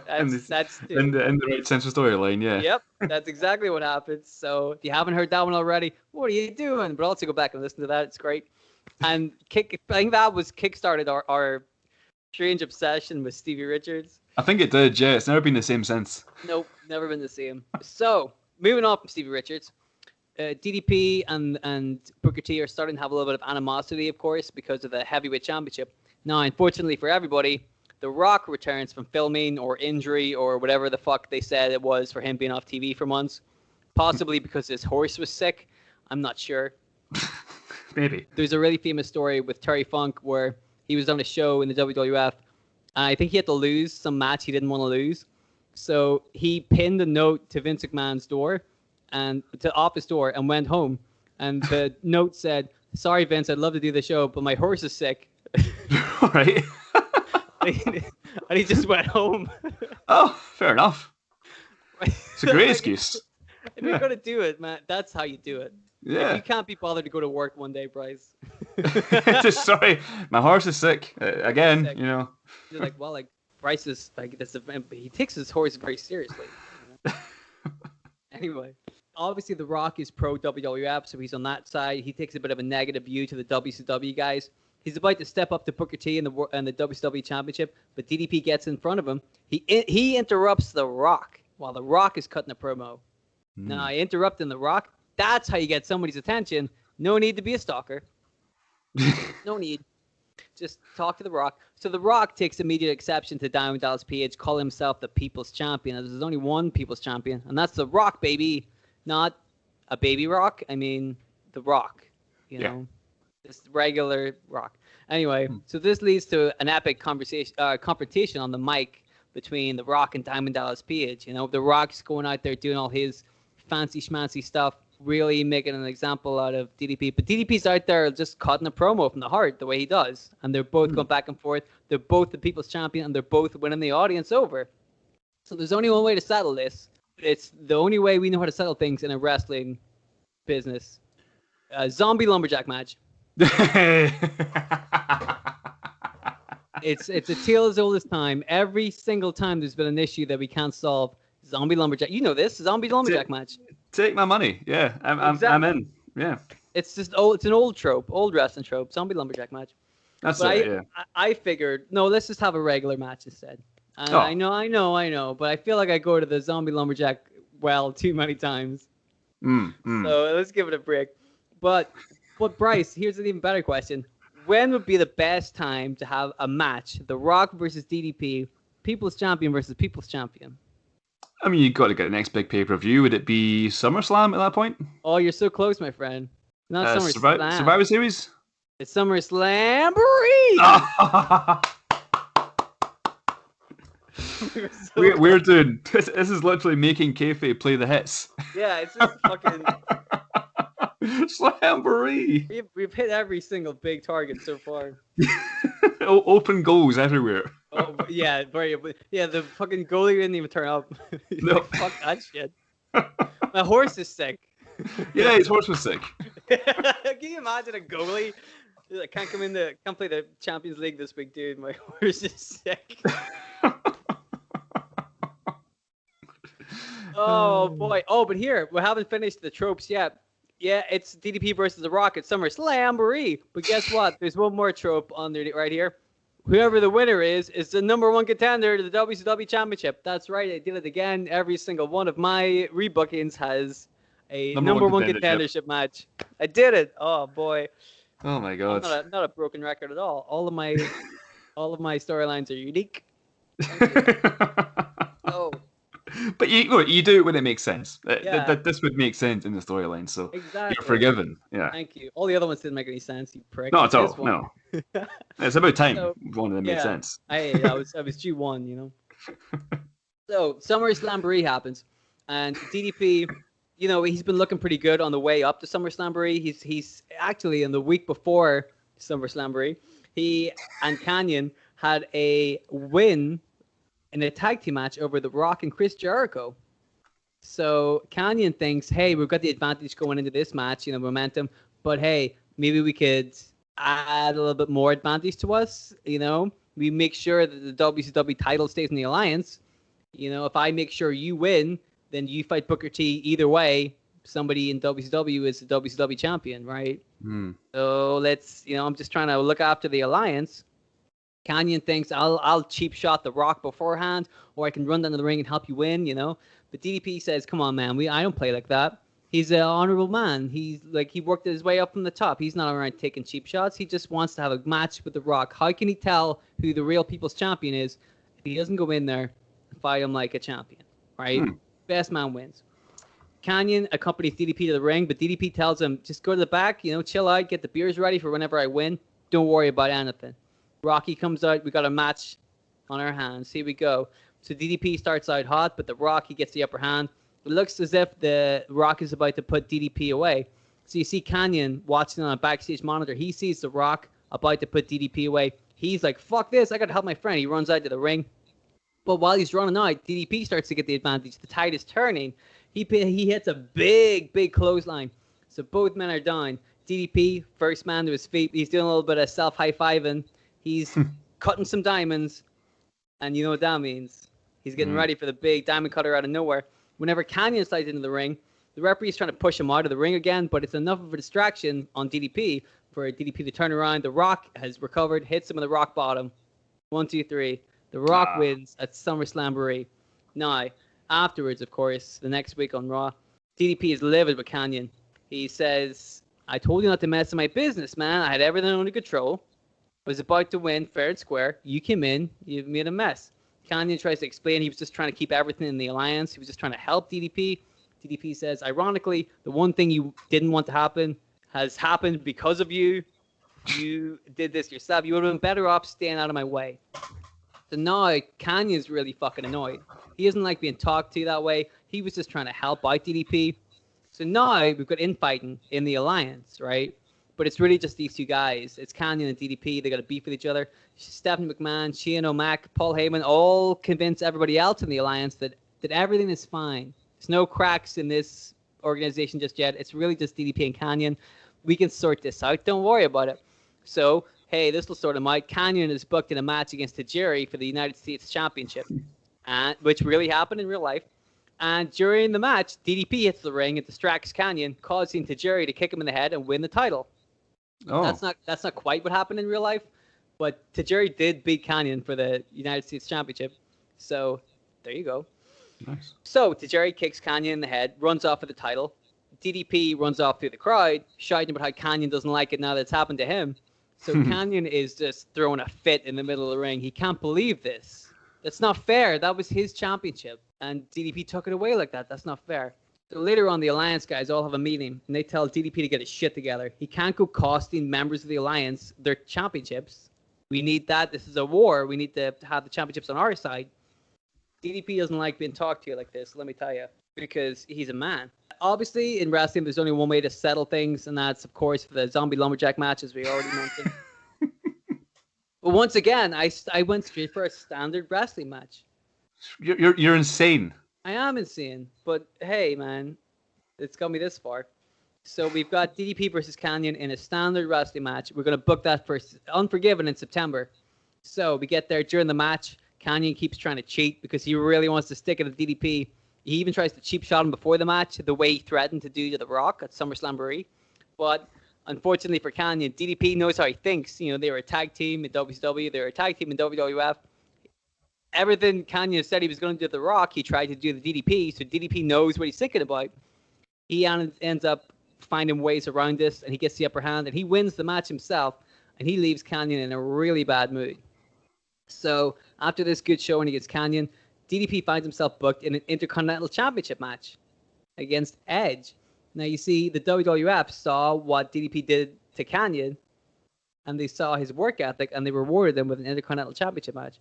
That's two. In the Right Censor storyline, yeah. Yep, that's exactly what happens. So if you haven't heard that one already, what are you doing? But also go back and listen to that. It's great. And I think that was kickstarted our strange obsession with Stevie Richards. I think it did, yeah. It's never been the same since. Nope, never been the same. So moving on from Stevie Richards, DDP and Booker T are starting to have a little bit of animosity, of course, because of the heavyweight championship. Now, unfortunately for everybody, The Rock returns from filming or injury or whatever the fuck they said it was for him being off TV for months. Possibly because his horse was sick. I'm not sure. Maybe. There's a really famous story with Terry Funk where he was on a show in the WWF. And I think he had to lose some match he didn't want to lose. So he pinned a note to Vince McMahon's door and to office door and went home. And the note said, "Sorry, Vince, I'd love to do the show, but my horse is sick." Right. And he just went home. Oh, fair enough. It's a great excuse. If you're going to do it, man, that's how you do it. Yeah. If you can't be bothered to go to work one day, Bryce. Just sorry, my horse is sick. Again, Sick. you know. You're like, well, like, Bryce is, like, he takes his horse very seriously. You know? Anyway. Obviously, The Rock is pro WWF, so he's on that side. He takes a bit of a negative view to the WCW guys. He's about to step up to Booker T in the WCW Championship, but DDP gets in front of him. He interrupts The Rock while The Rock is cutting a promo. Now, interrupting The Rock, that's how you get somebody's attention. No need to be a stalker. No need. Just talk to The Rock. So The Rock takes immediate exception to Diamond Dallas Page, calling himself the People's Champion. There's only one People's Champion, and that's The Rock, baby. Not a baby Rock. I mean, The Rock. You know, just regular Rock. Anyway, so this leads to an epic confrontation on the mic between The Rock and Diamond Dallas Page. You know, The Rock's going out there doing all his fancy schmancy stuff, really making an example out of DDP. But DDP's out there just cutting a promo from the heart the way he does. And they're both going back and forth. They're both the People's Champion, and they're both winning the audience over. So there's only one way to settle this. It's the only way we know how to settle things in a wrestling business. A zombie lumberjack match. It's a tale as old as time. Every single time there's been an issue that we can't solve, zombie lumberjack. You know this, zombie lumberjack match. Take my money. Yeah, I'm in. Yeah. It's just it's an old trope, old wrestling trope. Zombie lumberjack match. That's but it. I figured no, let's just have a regular match instead. And I know, but I feel like I go to the zombie lumberjack well too many times. So let's give it a break. But Bryce, here's an even better question. When would be the best time to have a match? The Rock versus DDP, People's Champion versus People's Champion. I mean, you got to get the next big pay-per-view. Would it be SummerSlam at that point? Oh, you're so close, my friend. Not SummerSlam. Survivor Series? It's SummerSlam. We're doing this is literally making kayfabe play the hits. Yeah, it's just fucking Slamboree. We've hit every single big target so far. Open goals everywhere. Oh yeah, the fucking goalie didn't even turn up. No. Like, fuck that shit. My horse is sick. Yeah, his horse was sick. Can you imagine a goalie? I can't play the Champions League this week, dude. My horse is sick. Oh boy. Oh, but here we haven't finished the tropes yet. Yeah, it's DDP versus The Rock at SummerSlam. But guess what? There's one more trope under right here. Whoever the winner is the number one contender to the WCW Championship. That's right. I did it again. Every single one of my rebookings has a number one contendership match. I did it. Oh boy. Oh my god. Not a broken record at all. All of my storylines are unique. Oh. But you do it when it makes sense. Yeah. This would make sense in the storyline, so exactly. You're forgiven. Yeah. Thank you. All the other ones didn't make any sense, you prick. Not at all. No. It's about time one of them made sense. I was due one, you know. So SummerSlam happens, and DDP, you know, he's been looking pretty good on the way up to SummerSlam. He's actually in the week before SummerSlam, he and Kanyon had a win in a tag team match over The Rock and Chris Jericho. So Kanyon thinks, hey, we've got the advantage going into this match, you know, momentum, but hey, maybe we could add a little bit more advantage to us, you know. We make sure that the WCW title stays in the alliance. You know, if I make sure you win, then you fight Booker T. Either way, somebody in WCW is the WCW champion, right? So let's, you know, I'm just trying to look after the alliance. Kanyon thinks I'll cheap shot The Rock beforehand, or I can run down to the ring and help you win, you know. But DDP says, come on, man, I don't play like that. He's an honorable man. He worked his way up from the top. He's not around taking cheap shots. He just wants to have a match with The Rock. How can he tell who the real people's champion is if he doesn't go in there and fight him like a champion, right? Best man wins. Kanyon accompanies DDP to the ring, but DDP tells him, just go to the back, you know, chill out, get the beers ready for whenever I win. Don't worry about anything. Rocky comes out. We got a match on our hands. Here we go. So DDP starts out hot, but The Rock, he gets the upper hand. It looks as if The Rock is about to put DDP away. So you see Kanyon watching on a backstage monitor. He sees The Rock about to put DDP away. He's like, fuck this. I got to help my friend. He runs out to the ring. But while he's running out, DDP starts to get the advantage. The tide is turning. He hits a big clothesline. So both men are down. DDP, first man to his feet. He's doing a little bit of self-high-fiving. He's cutting some diamonds. And you know what that means. He's getting ready for the big diamond cutter out of nowhere. Whenever Kanyon slides into the ring, the referee's trying to push him out of the ring again, but it's enough of a distraction on DDP for DDP to turn around. The Rock has recovered, hits him in the rock bottom. 1, 2, 3. The Rock wins at SummerSlam. Now, afterwards, of course, the next week on Raw, DDP is livid with Kanyon. He says, I told you not to mess with my business, man. I had everything under control. I was about to win fair and square. You came in. You made a mess. Kanyon tries to explain he was just trying to keep everything in the alliance. He was just trying to help DDP. DDP says, ironically, the one thing you didn't want to happen has happened because of you. You did this yourself. You would have been better off staying out of my way. So now Kanyon's really fucking annoyed. He doesn't like being talked to that way. He was just trying to help out DDP. So now we've got infighting in the alliance, right? But it's really just these two guys. It's Kanyon and DDP. They got a beef with each other. Stephanie McMahon, Shane O'Mac, Paul Heyman all convince everybody else in the alliance that everything is fine. There's no cracks in this organization just yet. It's really just DDP and Kanyon. We can sort this out. Don't worry about it. So, hey, this will sort them out. Kanyon is booked in a match against Tajiri for the United States Championship, which really happened in real life. And during the match, DDP hits the ring and distracts Kanyon, causing Tajiri to kick him in the head and win the title. Oh. That's not quite what happened in real life, but Tajiri did beat Kanyon for the United States Championship. So there you go. Nice. So Tajiri kicks Kanyon in the head, runs off with the title. DDP runs off through the crowd, shouting about how Kanyon doesn't like it now that it's happened to him. So Kanyon is just throwing a fit in the middle of the ring. He can't believe this. That's not fair. That was his championship, and DDP took it away like that. That's not fair. So later on, the Alliance guys all have a meeting, and they tell DDP to get his shit together. He can't go costing members of the Alliance their championships. We need that. This is a war. We need to have the championships on our side. DDP doesn't like being talked to like this, let me tell you, because he's a man. Obviously, in wrestling, there's only one way to settle things, and that's, of course, for the zombie lumberjack match, as we already mentioned. But once again, I went straight for a standard wrestling match. You're insane. I am insane, but hey, man, it's got me this far. So we've got DDP versus Kanyon in a standard wrestling match. We're going to book that for Unforgiven in September. So we get there during the match. Kanyon keeps trying to cheat because he really wants to stick it at DDP. He even tries to cheap shot him before the match, the way he threatened to do to The Rock at SummerSlam. But unfortunately for Kanyon, DDP knows how he thinks. You know, they were a tag team in WCW. They were a tag team in WWF. Everything Kanyon said he was going to do to The Rock, he tried to do to DDP, so DDP knows what he's thinking about. He ends up finding ways around this, and he gets the upper hand, and he wins the match himself, and he leaves Kanyon in a really bad mood. So after this good showing against Kanyon, DDP finds himself booked in an Intercontinental Championship match against Edge. Now, you see, the WWF saw what DDP did to Kanyon, and they saw his work ethic, and they rewarded him with an Intercontinental Championship match.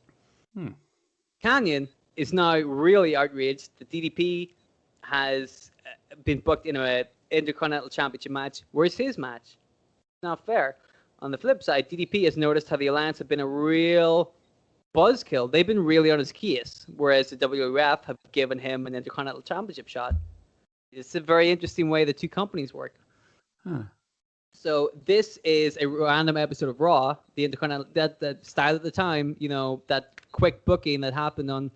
Kanyon is now really outraged that DDP has been booked in an Intercontinental Championship match. Where's his match? Not fair. On the flip side, DDP has noticed how the Alliance have been a real buzzkill. They've been really on his case, whereas the WWF have given him an Intercontinental Championship shot. It's a very interesting way the two companies work. So this is a random episode of Raw, the Intercontinental, that style at the time, that quick booking that happened on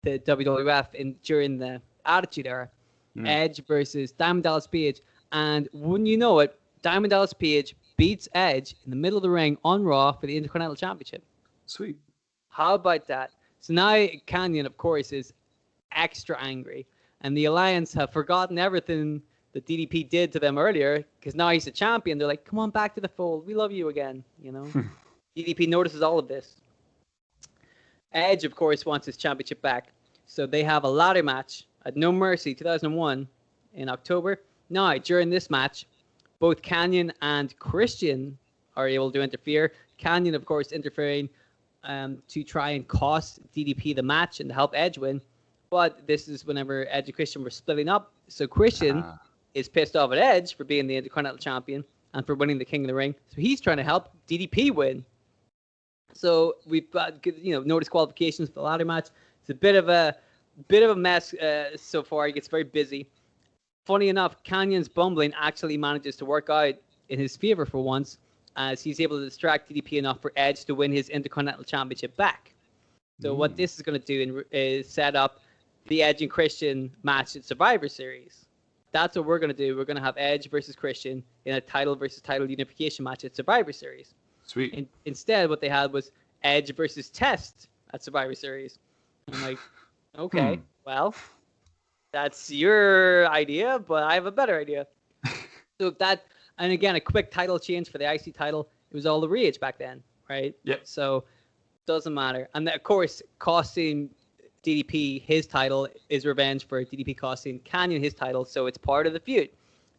the WWF during the Attitude Era. Edge versus Diamond Dallas Page. And wouldn't you know it, Diamond Dallas Page beats Edge in the middle of the ring on Raw for the Intercontinental Championship. Sweet. How about that? So now Kanyon, of course, is extra angry. And the Alliance have forgotten everything that DDP did to them earlier, because now he's a champion. They're like, come on back to the fold. We love you again, DDP notices all of this. Edge, of course, wants his championship back. So they have a ladder match at No Mercy 2001 in October. Now, during this match, both Kanyon and Christian are able to interfere. Kanyon, of course, interfering to try and cost DDP the match and to help Edge win. But this is whenever Edge and Christian were splitting up. So Christian is pissed off at Edge for being the Intercontinental Champion and for winning the King of the Ring. So he's trying to help DDP win. So we've got, no disqualifications for the ladder match. It's a bit of a mess so far. He gets very busy. Funny enough, Kanyon's bumbling actually manages to work out in his favor for once, as he's able to distract DDP enough for Edge to win his Intercontinental Championship back. So what this is going to do is set up the Edge and Christian match at Survivor Series. That's what we're going to do. We're going to have Edge versus Christian in a title versus title unification match at Survivor Series. Sweet. Instead, what they had was Edge versus Test at Survivor Series. I'm like, okay, well, that's your idea, but I have a better idea. And again, a quick title change for the IC title. It was all the rage back then, right? Yep. So doesn't matter. And of course, costing DDP his title is revenge for DDP costing Kanyon his title, so it's part of the feud.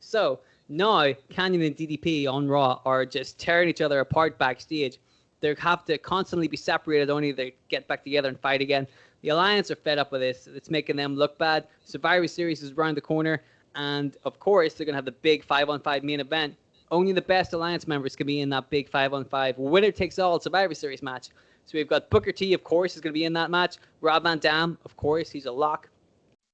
So now Kanyon and DDP on Raw are just tearing each other apart backstage. They have to constantly be separated, only to get back together and fight again. The Alliance are fed up with this. It's making them look bad. Survivor Series is around the corner. And, of course, they're going to have the big 5-on-5 main event. Only the best Alliance members can be in that big 5-on-5 winner-takes-all Survivor Series match. So we've got Booker T, of course, is going to be in that match. Rob Van Dam, of course, he's a lock.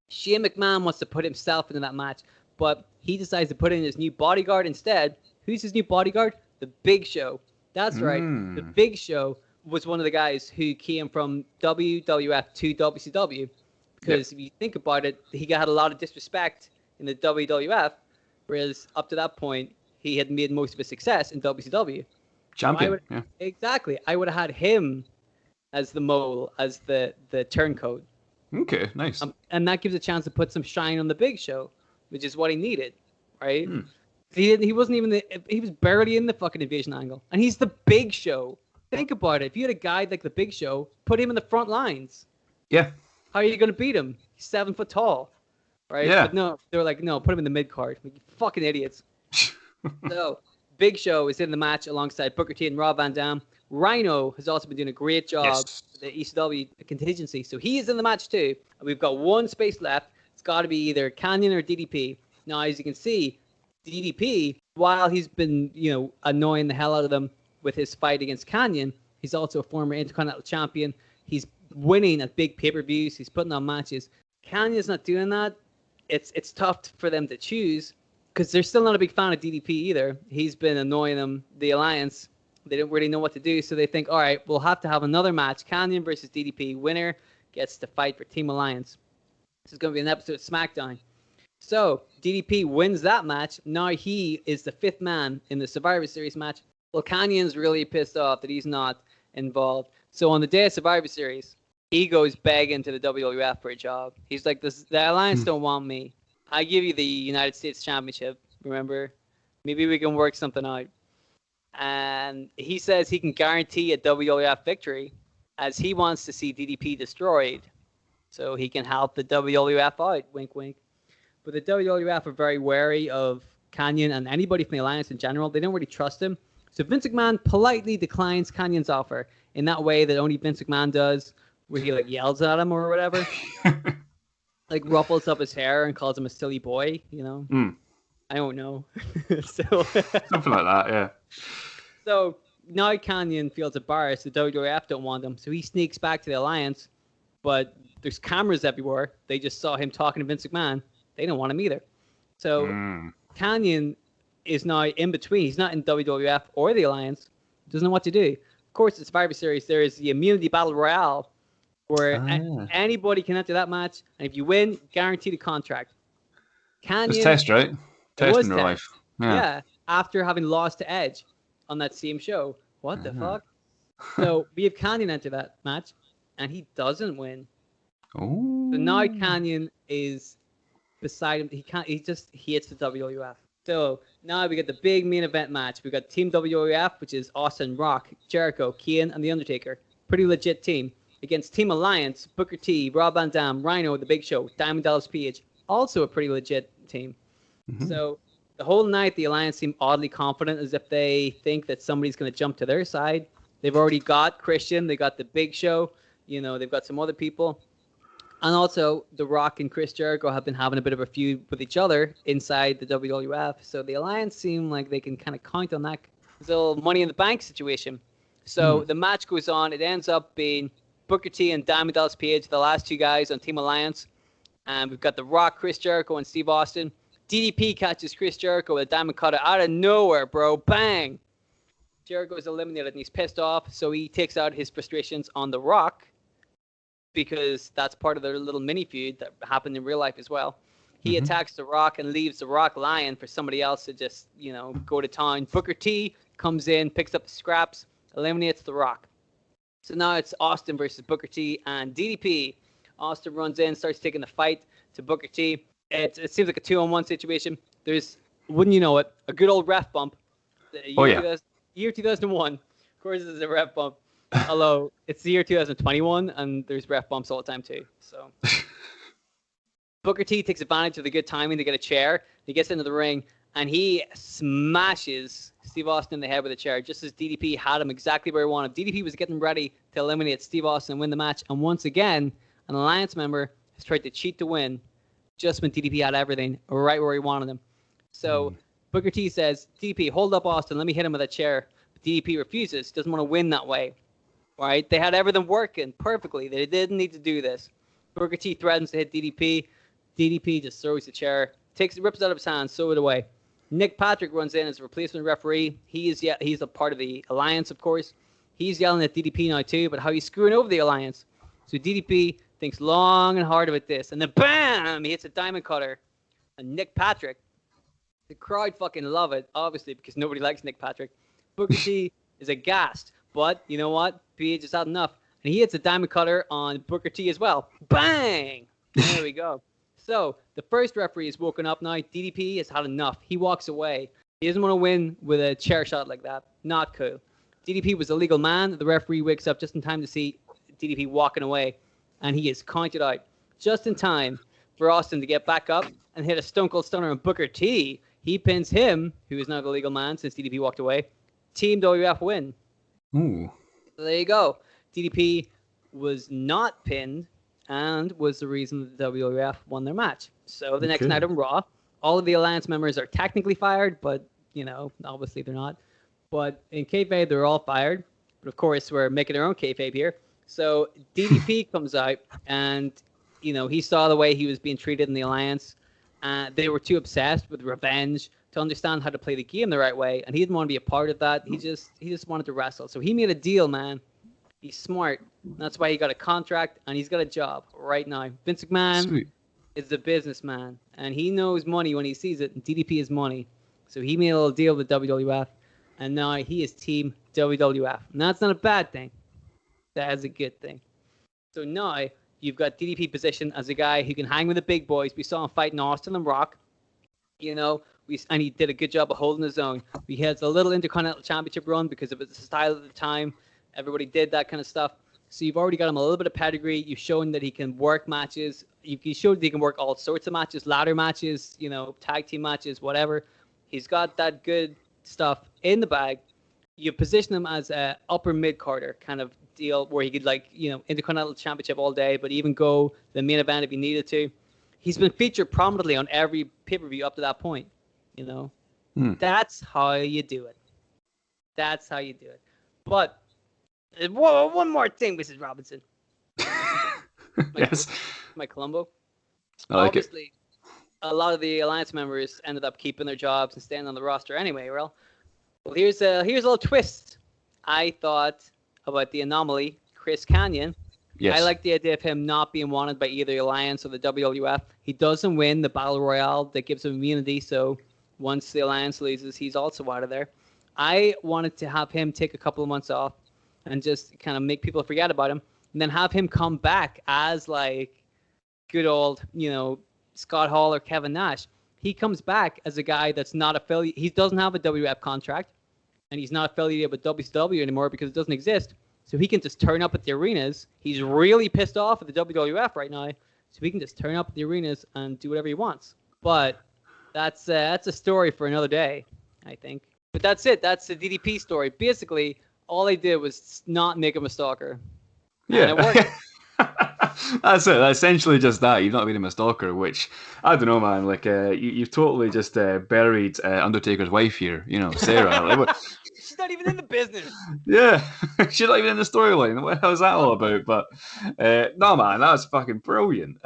Shane McMahon wants to put himself into that match, but he decides to put in his new bodyguard instead. Who's his new bodyguard? The Big Show. That's right. The Big Show was one of the guys who came from WWF to WCW. Because if you think about it, he had a lot of disrespect in the WWF, whereas up to that point, he had made most of his success in WCW. Champion. So exactly. I would have had him as the mole, as the turncoat. Okay, nice. And that gives a chance to put some shine on the Big Show, which is what he needed, right? He wasn't even he was barely in the fucking Invasion angle, and he's the Big Show. Think about it. If you had a guy like the Big Show, put him in the front lines. Yeah. How are you going to beat him? He's 7 foot tall, right? Yeah. But no, they were like, no, put him in the mid card. Like, you fucking idiots. So Big Show is in the match alongside Booker T and Rob Van Dam. Rhino has also been doing a great job with the ECW contingency, so he is in the match too. And we've got one space left. It's got to be either Kanyon or DDP. Now, as you can see, DDP, while he's been, annoying the hell out of them with his fight against Kanyon, he's also a former Intercontinental Champion. He's winning at big pay-per-views. He's putting on matches. Kanyon's not doing that. It's tough for them to choose because they're still not a big fan of DDP either. He's been annoying them. The Alliance, they don't really know what to do, so they think, all right, we'll have to have another match. Kanyon versus DDP. Winner gets to fight for Team Alliance. This is going to be an episode of SmackDown. So DDP wins that match. Now he is the 5th man in the Survivor Series match. Well, Kanyon's really pissed off that he's not involved. So on the day of Survivor Series, he goes begging to the WWF for a job. He's like, the Alliance don't want me. I give you the United States Championship. Remember? Maybe we can work something out. And he says he can guarantee a WWF victory as he wants to see DDP destroyed so he can help the WWF out. Wink, wink. But the WWF are very wary of Kanyon and anybody from the Alliance in general. They don't really trust him. So Vince McMahon politely declines Kanyon's offer in that way that only Vince McMahon does, where he like yells at him or whatever. Like ruffles up his hair and calls him a silly boy, you know? I don't know. So something like that, yeah. So now Kanyon feels embarrassed. The WWF don't want him, so he sneaks back to the Alliance. But there's cameras everywhere. They just saw him talking to Vince McMahon. They don't want him either. So Kanyon is now in between. He's not in WWF or the Alliance. Doesn't know what to do. Of course, the Survivor Series, there is the Immunity Battle Royale, where anybody can enter that match, and if you win, guaranteed a contract. Kanyon, it's test, right? Test in real life. Yeah, after having lost to Edge on that same show. What the fuck? So we have Kanyon enter that match, and he doesn't win. Oh. So now Kanyon is beside him. He just hates the WWF. So now we get the big main event match. We got Team WWF, which is Austin, Rock, Jericho, Kane, and The Undertaker. Pretty legit team. Against Team Alliance, Booker T, Rob Van Dam, Rhino, The Big Show, Diamond Dallas Page. Also a pretty legit team. So the whole night, the Alliance seem oddly confident, as if they think that somebody's going to jump to their side. They've already got Christian. They got The Big Show. You know, they've got some other people. And also, The Rock and Chris Jericho have been having a bit of a feud with each other inside the WWF. So the Alliance seem like they can kind of count on that little Money in the Bank situation. So the match goes on. It ends up being Booker T and Diamond Dallas Page, the last two guys on Team Alliance. And we've got The Rock, Chris Jericho, and Steve Austin. DDP catches Chris Jericho with a diamond cutter out of nowhere, bro. Bang! Jericho is eliminated and he's pissed off. So he takes out his frustrations on The Rock, because that's part of their little mini feud that happened in real life as well. He attacks The Rock and leaves The Rock lying for somebody else to just, you know, go to town. Booker T comes in, picks up the scraps, eliminates The Rock. So now it's Austin versus Booker T and DDP. Austin runs in, starts taking the fight to Booker T. It seems like a 2-on-1 situation. There's, wouldn't you know it, a good old ref bump. Year 2001. Of course, there's a ref bump. Although it's the year 2021 and there's ref bumps all the time too. So Booker T takes advantage of the good timing to get a chair. He gets into the ring and he smashes Steve Austin in the head with a chair, just as DDP had him exactly where he wanted. DDP was getting ready to eliminate Steve Austin and win the match. And once again, an Alliance member has tried to cheat to win just when DDP had everything right where he wanted him. So Booker T says, DDP, hold up Austin. Let me hit him with a chair. But DDP refuses. Doesn't want to win that way. Right? They had everything working perfectly. They didn't need to do this. Booker T threatens to hit DDP. DDP just throws the chair, rips it out of his hand, throws it away. Nick Patrick runs in as a replacement referee. He's a part of the Alliance, of course. He's yelling at DDP now too, but how he's screwing over the Alliance. So DDP thinks long and hard about this, and then bam, he hits a diamond cutter. And Nick Patrick, the crowd fucking love it, obviously, because nobody likes Nick Patrick. Booker T is aghast, but you know what? PH has had enough, and he hits a diamond cutter on Booker T as well. Bang! There we go. So the first referee is woken up now. DDP has had enough. He walks away. He doesn't want to win with a chair shot like that. Not cool. DDP was a legal man. The referee wakes up just in time to see DDP walking away, and he is counted out just in time for Austin to get back up and hit a Stone Cold Stunner on Booker T. He pins him, who is now the legal man since DDP walked away. Team WWF win. Ooh. So there you go. DDP was not pinned and was the reason that the WWF won their match. So the next night on Raw, all of the Alliance members are technically fired, but, you know, obviously they're not. But in kayfabe, they're all fired. But of course, we're making our own kayfabe here. So DDP comes out and, you know, he saw the way he was being treated in the Alliance. They were too obsessed with revenge to understand how to play the game the right way. And he didn't want to be a part of that. He just wanted to wrestle. So he made a deal, man. He's smart. That's why he got a contract and he's got a job right now. Vince McMahon is the businessman and he knows money when he sees it. And DDP is money. So he made a little deal with WWF and now he is Team WWF. And that's not a bad thing. That is a good thing. So now You've got DDP positioned as a guy who can hang with the big boys. We saw him fighting Austin and Rock, and he did a good job of holding his own. He has a little Intercontinental Championship run because of his style at the time. Everybody did that kind of stuff. So you've already got him a little bit of pedigree. You've shown that he can work matches. You showed that he can work all sorts of matches, ladder matches, tag team matches, whatever. He's got that good stuff in the bag. You position him as a upper mid-carder kind of deal where he could Intercontinental Championship all day, but even go the main event if he needed to. He's been featured prominently on every pay-per-view up to that point. That's how you do it. That's how you do it. But one more thing, Mrs. Robinson. Yes. My Columbo. I like Obviously, a lot of the Alliance members ended up keeping their jobs and staying on the roster anyway. Well, here's a little twist. I thought about the anomaly, Chris Kanyon. Yes. I like the idea of him not being wanted by either the Alliance or the WWF. He doesn't win the Battle Royale that gives him immunity, so once the Alliance loses, he's also out of there. I wanted to have him take a couple of months off and just kind of make people forget about him, and then have him come back as like good old, Scott Hall or Kevin Nash. He comes back as a guy that's not affiliated. He doesn't have a WWF contract, and he's not affiliated with WCW anymore because it doesn't exist. So he can just turn up at the arenas. He's really pissed off at the WWF right now, so he can just turn up at the arenas and do whatever he wants. But that's a story for another day, I think. But that's it. That's the DDP story. Basically, all I did was not make him a stalker. Yeah. And it worked. That's it. That's essentially just that. You've not made him a stalker, which, I don't know, man. Like, you've totally just buried Undertaker's wife here, Sarah. She's not even in the business. Yeah, she's not even in the storyline. What the hell is that all about? But no, man, that was fucking brilliant.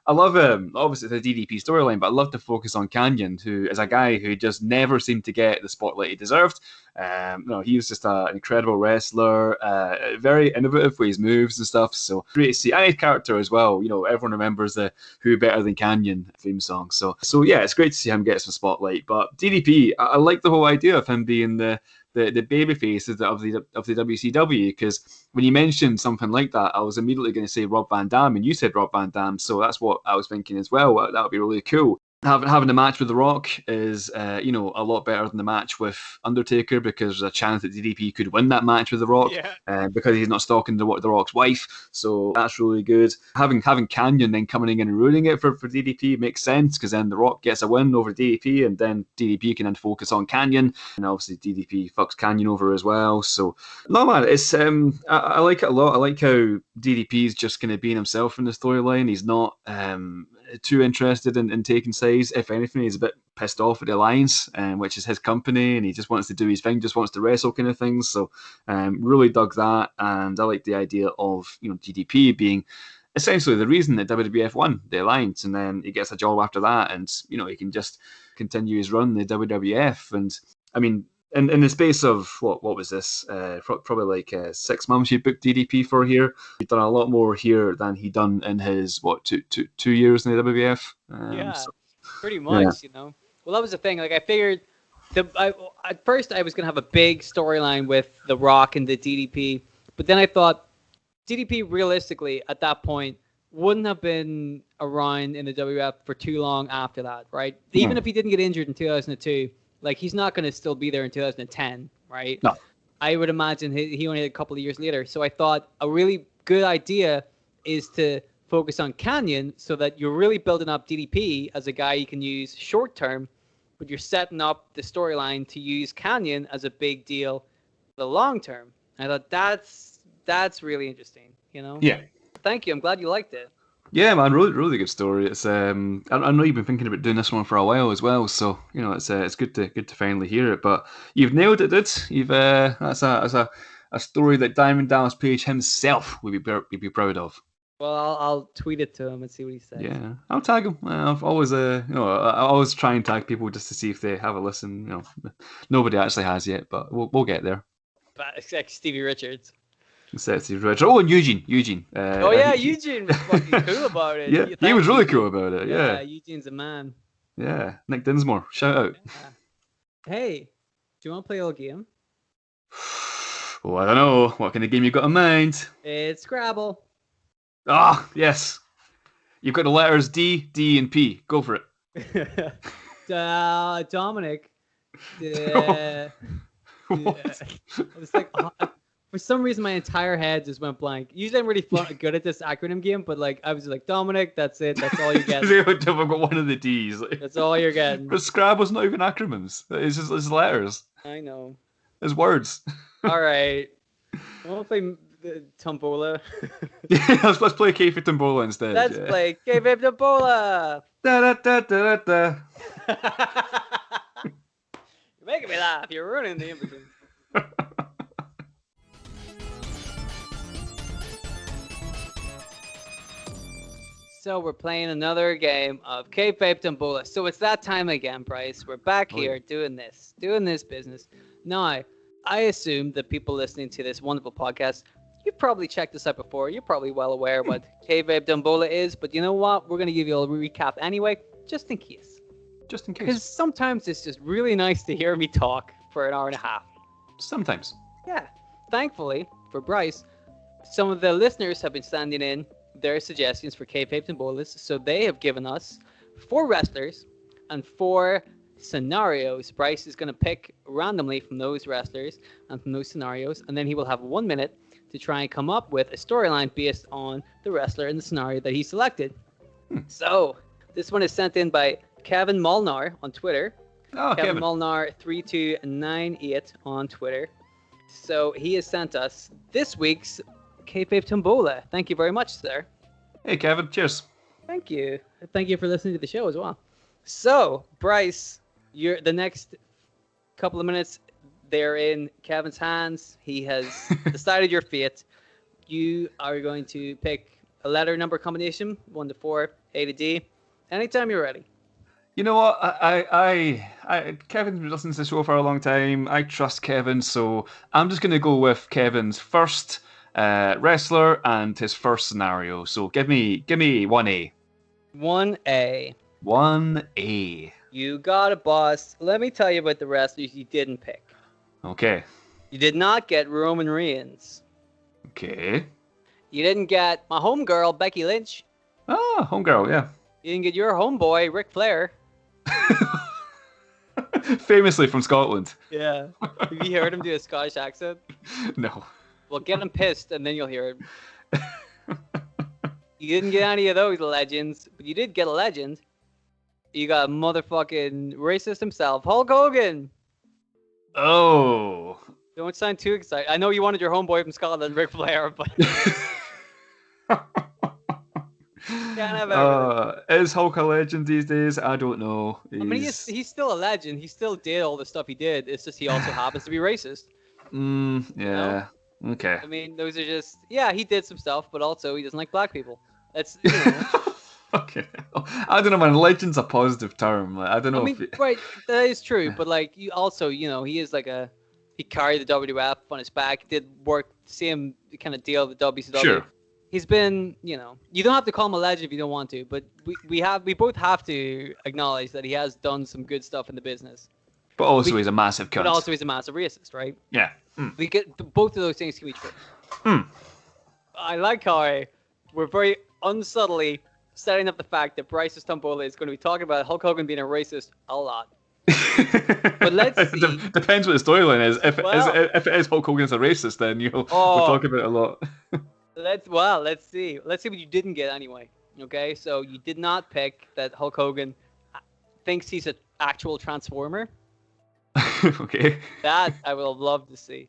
I love obviously the DDP storyline, but I love to focus on Kanyon, who is a guy who just never seemed to get the spotlight he deserved. He was just an incredible wrestler, very innovative with his moves and stuff. So great to see. And his character as well. Everyone remembers the "Who Better Than Kanyon" theme song. So yeah, it's great to see him get some spotlight. But DDP, I like the whole idea of him being the baby faces of the WCW, because when you mentioned something like that, I was immediately going to say Rob Van Dam, and you said Rob Van Dam, so that's what I was thinking as well. That would be really cool. Having a match with The Rock is, a lot better than the match with Undertaker, because there's a chance that DDP could win that match with The Rock, because he's not stalking The Rock's wife. So that's really good. Having Kanyon then coming in and ruining it for DDP makes sense, because then The Rock gets a win over DDP, and then DDP can then focus on Kanyon, and obviously DDP fucks Kanyon over as well. So no, man, it's I like it a lot. I like how DDP is just going to be himself in the storyline. He's not too interested in taking sides. If anything, he's a bit pissed off at the Alliance, which is his company, and he just wants to do his thing, just wants to wrestle kind of things. So really dug that, and I like the idea of DDP being essentially the reason that WWF won the Alliance, and then he gets a job after that, and he can just continue his run in the WWF. And I mean, in the space of what was this? Probably like 6 months you booked DDP for here. He'd done a lot more here than he'd done in his 2 years in the WWF. Pretty much. Well, that was the thing. Like, I figured at first I was gonna have a big storyline with The Rock and the DDP, but then I thought DDP realistically at that point wouldn't have been around in the WWF for too long after that, right? Even if he didn't get injured in 2002. Like, he's not going to still be there in 2010, right? No. I would imagine he only had a couple of years later. So I thought a really good idea is to focus on Kanyon, so that you're really building up DDP as a guy you can use short term, but you're setting up the storyline to use Kanyon as a big deal for the long term. I thought that's really interesting, Yeah. Thank you. I'm glad you liked it. Yeah, man, really, really good story. It's I know you've been thinking about doing this one for a while as well, so it's good to finally hear it. But you've nailed it, dude. You've that's a story that Diamond Dallas Page himself would be proud of. Well, I'll tweet it to him and see what he says. Yeah, I'll tag him. I've always I always try and tag people just to see if they have a listen. Nobody actually has yet, but we'll get there. But it's like Stevie Richards. Oh, and Eugene. Eugene was fucking cool about it. Yeah, he was really cool about it. Yeah, Eugene's a man. Yeah, Nick Dinsmore, shout out. Yeah. Hey, do you want to play a little game? Oh, I don't know. What kind of game you got in mind? It's Scrabble. Ah, yes. You've got the letters D, D, and P. Go for it. Dominic. What? I was like, for some reason, my entire head just went blank. Usually, I'm really good at this acronym game, but like, I was like, Dominic, that's it. That's all you get. I've got one of the D's. That's all you're getting. But Scrabble's not even acronyms. It's letters. I know. It's words. All right. We'll play Tombola. Yeah, let's play Kayfabe Tombola instead. Let's play Kayfabe Tombola. Da, da, da, da, da. You're making me laugh. You're ruining the impetus. So we're playing another game of Kayfabe Tombola. So it's that time again, Bryce. We're back here doing this business. Now, I assume that people listening to this wonderful podcast, you've probably checked this out before. You're probably well aware what Kayfabe Tombola is. But you know what? We're going to give you a recap anyway, just in case. Just in case. Because sometimes it's just really nice to hear me talk for an hour and a half. Sometimes. Yeah. Thankfully, for Bryce, some of the listeners have been sending in their suggestions for Kayfabe Tombolas. So they have given us 4 wrestlers and 4 scenarios. Bryce is going to pick randomly from those wrestlers and from those scenarios. And then he will have 1 minute to try and come up with a storyline based on the wrestler and the scenario that he selected. So this one is sent in by Kevin Molnar on Twitter. Oh, Kevin Kevin. Molnar 3298 on Twitter. So he has sent us this week's Kayfabe Tombola. Thank you very much, sir. Hey, Kevin. Cheers. Thank you. Thank you for listening to the show as well. So, Bryce, the next couple of minutes, they're in Kevin's hands. He has decided your fate. You are going to pick a letter number combination, 1 to 4, A to D. Anytime you're ready. You know what? Kevin's been listening to the show for a long time. I trust Kevin, so I'm just going to go with Kevin's first wrestler and his first scenario. So give me 1A. 1A. 1A. You got it, boss. Let me tell you about the wrestlers you didn't pick. Okay. You did not get Roman Reigns. Okay. You didn't get my homegirl, Becky Lynch. Ah, homegirl, yeah. You didn't get your homeboy, Ric Flair. Famously from Scotland. Yeah. Have you heard him do a Scottish accent? No. Well, get him pissed, and then you'll hear it. You didn't get any of those legends, but you did get a legend. You got a motherfucking racist himself, Hulk Hogan. Oh. Don't sound too excited. I know you wanted your homeboy from Scotland, Ric Flair, but can't have everything. Is Hulk a legend these days? I don't know. I mean, he's still a legend. He still did all the stuff he did. It's just he also happens to be racist. Yeah. Okay. I mean, those are just, yeah, he did some stuff, but also he doesn't like black people. That's, you know. Okay. I don't know, man. Legend's a positive term. I don't know. I mean, right, that is true, but like, you also, you know, he is like he carried the WWF on his back, did work, same kind of deal with WCW. Sure. He's been, you know, you don't have to call him a legend if you don't want to, but we both have to acknowledge that he has done some good stuff in the business. But also he's a massive cunt. But also he's a massive racist, right? Yeah. We get both of those things can be true. I like how we're very unsubtly setting up the fact that Bryce's Tombola is going to be talking about Hulk Hogan being a racist a lot. But let's see. Depends what the storyline is. If it is Hulk Hogan as a racist, then we'll talk about it a lot. Let's see. Let's see what you didn't get anyway. Okay, so you did not pick that Hulk Hogan thinks he's an actual transformer. Okay. That I would love to see.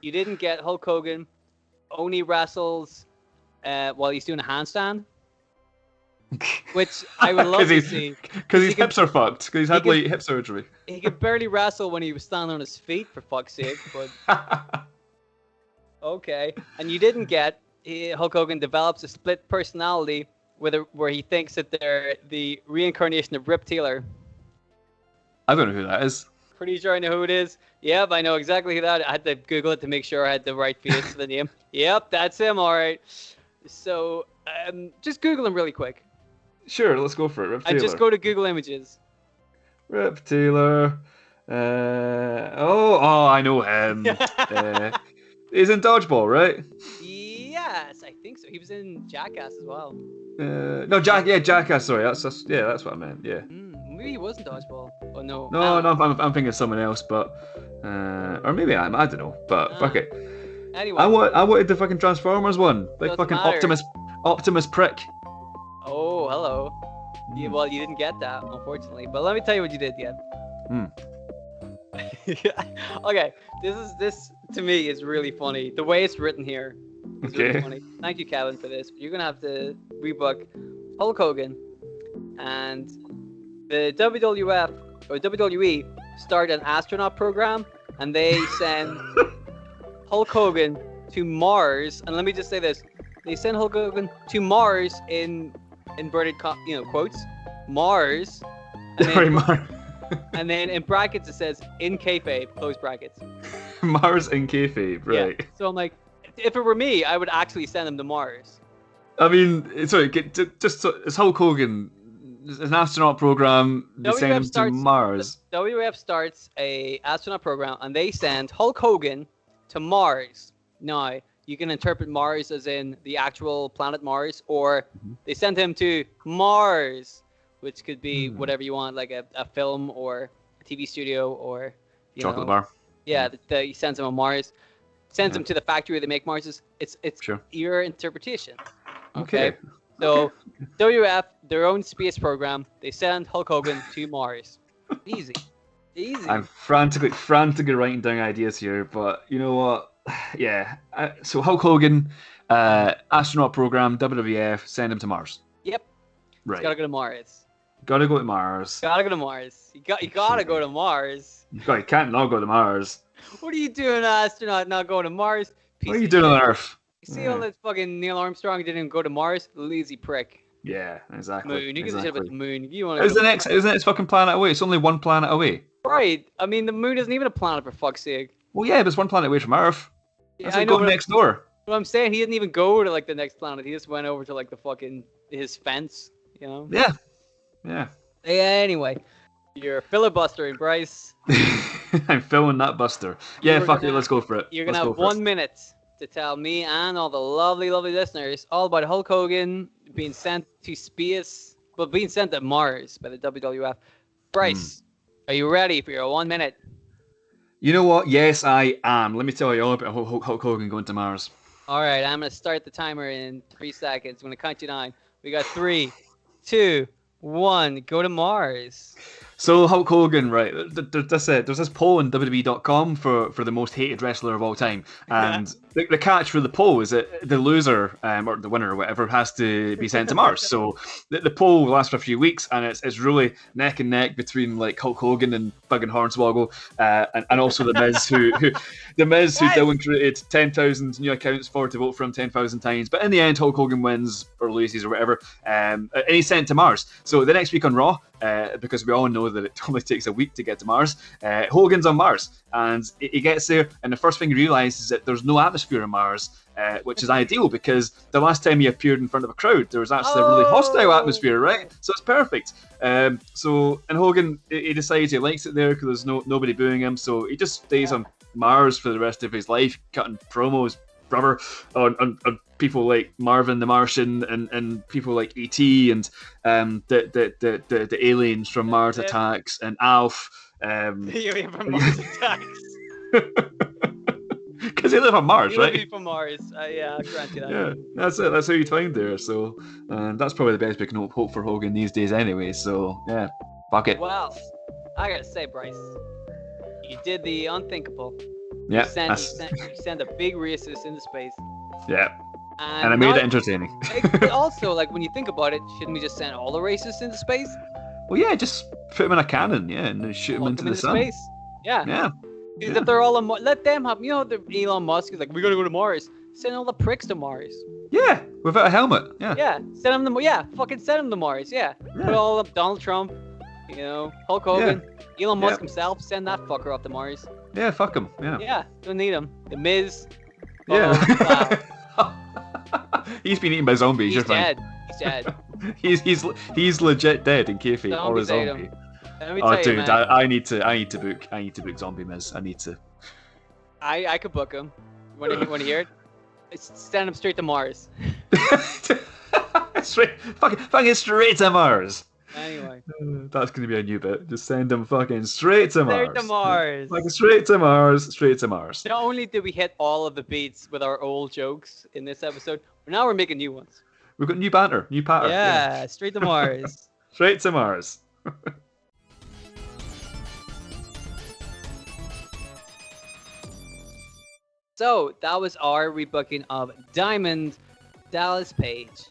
You didn't get Hulk Hogan only wrestles while he's doing a handstand, which I would love to see. Because his hips are fucked. Because he's had hip surgery. He could barely wrestle when he was standing on his feet, for fuck's sake. But okay, and you didn't get Hulk Hogan develops a split personality where he thinks that they're the reincarnation of Rip Taylor. I don't know who that is. Pretty sure I know who it is. Yep, I know exactly who that is. I had to Google it to make sure I had the right face for the name. Yep, that's him, all right. So, just Google him really quick. Sure, let's go for it. Rip Taylor. And just go to Google Images. Rip Taylor. I know him. He's in Dodgeball, right? Yeah, Yes, I think so. He was in Jackass as well. No, Jackass. Sorry, that's what I meant. Yeah. Maybe he wasn't Dodgeball. Oh no. No, I'm thinking of someone else, but or maybe I don't know. But fuck it. Anyway, I wanted the fucking Transformers one. Big Doesn't fucking matter. Optimus prick. Oh, hello. Yeah, well, you didn't get that, unfortunately. But let me tell you what you did get. Okay, this to me is really funny. The way it's written here is really funny. Thank you, Kevin, for this. You're gonna have to rebook Hulk Hogan, and the WWF or WWE started an astronaut program, and they send Hulk Hogan to Mars. And let me just say this: they send Hulk Hogan to Mars in inverted quotes, Mars. And then in brackets it says in kayfabe, close brackets. Mars in kayfabe, right? Yeah. So I'm like, if it were me, I would actually send him to Mars. I mean, sorry, it's Hulk Hogan. It's an astronaut program. They send him to Mars. The WWF starts a astronaut program, and they send Hulk Hogan to Mars. Now, you can interpret Mars as in the actual planet Mars, or they send him to Mars, which could be whatever you want, like a film or a TV studio or chocolate bar. Yeah, he sends him on Mars, sends him to the factory where they make Marses. It's your interpretation. Okay. So WWF, their own space program, they send Hulk Hogan to Mars. Easy. I'm frantically writing down ideas here, but you know what? Yeah. So Hulk Hogan, astronaut program, WWF, send him to Mars. Yep. Right. He's gotta go to Mars. Gotta go to Mars. Gotta go to Mars. You gotta go to Mars. You can't not go to Mars. What are you doing, astronaut, not going to Mars? What are you doing on Earth? You see all this fucking Neil Armstrong didn't even go to Mars? Lazy prick. Yeah, exactly. Moon. You give a shit about the moon. Isn't the next fucking planet away? It's only one planet away. Right. I mean, the moon isn't even a planet, for fuck's sake. Well, yeah, but it's one planet away from Earth. Yeah, I know. Go next door. What I'm saying, he didn't even go to like the next planet. He just went over to like the fucking his fence. You know? Yeah. Yeah. Anyway, you're filibustering, Bryce. I'm filling that buster. Yeah, fuck it. Let's go for it. You're gonna have 1 minute to tell me and all the lovely, lovely listeners all about Hulk Hogan being sent to space, but being sent to Mars by the WWF. Bryce, are you ready for your 1 minute? You know what? Yes, I am. Let me tell you all about Hulk Hogan going to Mars. All right, I'm gonna start the timer in 3 seconds. I'm gonna count you down. We got 3, 2, 1. Go to Mars. So Hulk Hogan, right? There's this poll on WWE.com for the most hated wrestler of all time, and the catch for the poll is that the loser or the winner or whatever has to be sent to Mars. So the poll lasts for a few weeks, and it's really neck and neck between like Hulk Hogan and fucking Hornswoggle, and also the Miz who Dylan created 10,000 new accounts for to vote for him 10,000 times. But in the end, Hulk Hogan wins or loses or whatever, and he's sent to Mars. So the next week on Raw, because we all know that it only takes a week to get to Mars, Hogan's on Mars, and he gets there, and the first thing he realizes is that there's no atmosphere on Mars, which is ideal because the last time he appeared in front of a crowd, there was actually a really hostile atmosphere, right? So it's perfect. And Hogan, he decides he likes it there because there's nobody booing him, so he just stays on Mars for the rest of his life, cutting promos, brother, on people like Marvin the Martian and people like E.T. and the aliens from Mars Attacks and Alf. The alien from Mars Attacks. Because they live on Mars, right? Live from Mars. Yeah, I'll grant you that. Yeah, that's it. That's how you find there. So that's probably the best we can hope for Hogan these days anyway. So yeah, fuck it. Well, I gotta say, Bryce, you did the unthinkable. Yeah. You sent a big racist into space. Yeah. And I made it entertaining. Also, like, when you think about it, shouldn't we just send all the racists into space? Well, yeah, just put them in a cannon, and shoot them into the sun. Space. Yeah. Yeah. If they're all on Mars, let them have, the Elon Musk is like, we gotta go to Mars. Send all the pricks to Mars. Yeah, without a helmet. Yeah. Yeah, fucking send them to Mars. Yeah. Put all of Donald Trump, Hulk Hogan, Elon Musk himself, send that fucker up to Mars. Yeah, fuck him. Yeah. Yeah, don't need him. The Miz. Yeah. He's been eaten by zombies. He's dead. He's dead. he's legit dead in kayfabe or a zombie. Oh, dude, man, I need to book Zombie Miz. I need to. I could book him. Want to hear it? Stand up straight to Mars. fucking straight to Mars. Anyway. That's going to be a new bit. Just send them fucking straight to Mars. Straight to Mars. Fucking straight to Mars. Straight to Mars. Not only did we hit all of the beats with our old jokes in this episode, but now we're making new ones. We've got new banter, new pattern. Yeah, straight to Mars. Straight to Mars. So that was our rebooking of Diamond Dallas Page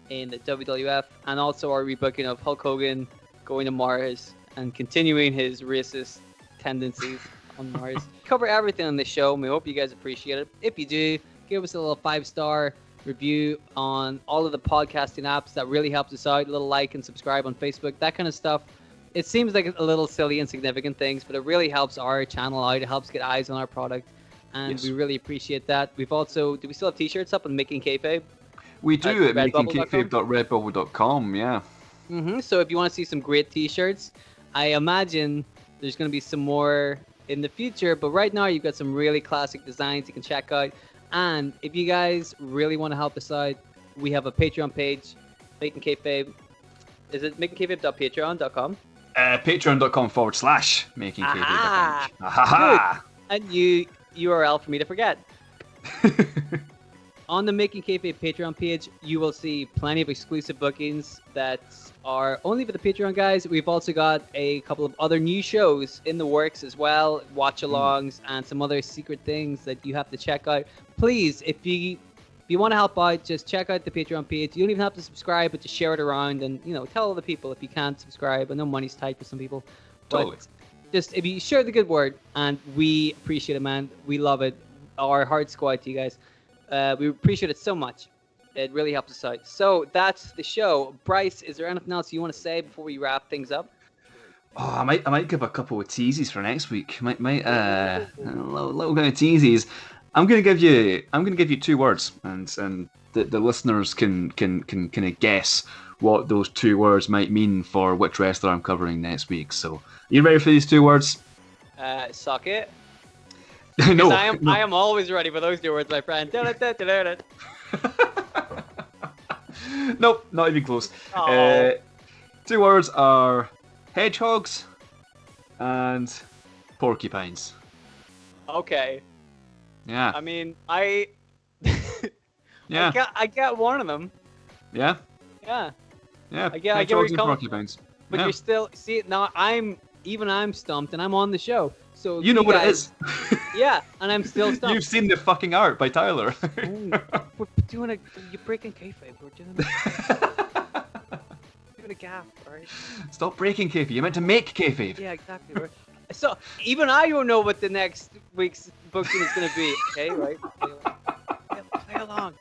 in the WWF, and also our rebooking of Hulk Hogan going to Mars and continuing his racist tendencies on Mars. Cover everything on this show, and we hope you guys appreciate it. If you do, give us a little 5-star review on all of the podcasting apps. That really helps us out. A little like and subscribe on Facebook, that kind of stuff. It seems like a little silly, insignificant things, but it really helps our channel out. It helps get eyes on our product, and we really appreciate that. We've also, do we still have t-shirts up on Making Kayfabe? We do at makingkayfabe.redbubble.com, yeah. So if you want to see some great t-shirts, I imagine there's going to be some more in the future, but right now you've got some really classic designs you can check out. And if you guys really want to help us out, we have a Patreon page, Making Kayfabe. Is it makingkayfabe.patreon.com? Patreon.com/Making Kayfabe. Aha! And URL for me to forget. On the Making Kayfabe Patreon page, you will see plenty of exclusive bookings that are only for the Patreon guys. We've also got a couple of other new shows in the works as well, watch-alongs and some other secret things that you have to check out. Please, if you want to help out, just check out the Patreon page. You don't even have to subscribe, but just share it around and, tell other people if you can't subscribe. I know money's tight for some people. Totally. But just if you share the good word, and we appreciate it, man. We love it. Our hearts go out to you guys. We appreciate it so much. It really helps us out. So that's the show. Bryce, is there anything else you want to say before we wrap things up? Oh, I might give a couple of teases for next week. Might a little bit of teases. I'm gonna give you 2 words, and the listeners can kind of guess what those 2 words might mean for which wrestler I'm covering next week. So, you ready for these 2 words? Suck it. No, I am always ready for those 2 words, my friend. Nope, not even close. 2 words are hedgehogs and porcupines. Okay. Yeah. I mean, yeah. I get one of them. Yeah. Yeah. Yeah. I get where hedgehogs you're and coming. porcupines. But Yeah. you're still now. I'm stumped, and I'm on the show. So You know what it is. Yeah, and I'm still stumped. You've seen the fucking art by Tyler. We're doing you're breaking kayfabe. We're doing doing a gaff, alright? Stop breaking kayfabe. You meant to make kayfabe. Yeah, exactly. So even I don't know what the next week's booking is going to be. Okay, right? Play along.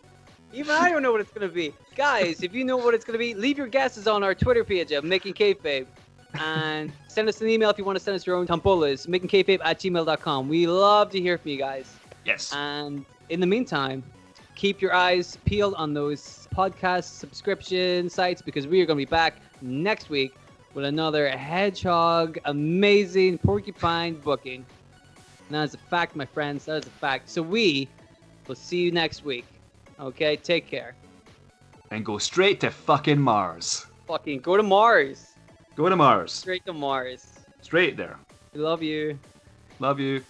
Even I don't know what it's going to be. Guys, if you know what it's going to be, leave your guesses on our Twitter page of Making Kayfabe. And send us an email if you want to send us your own tombolas, makingkayfabe@gmail.com. We love to hear from you guys. Yes. And in the meantime, keep your eyes peeled on those podcast subscription sites, because we are going to be back next week with another hedgehog, amazing porcupine booking. And that is a fact, my friends. That is a fact. So we will see you next week. Okay, take care. And go straight to fucking Mars. Fucking go to Mars. Go to Mars. Straight to Mars. Straight there. We love you. Love you.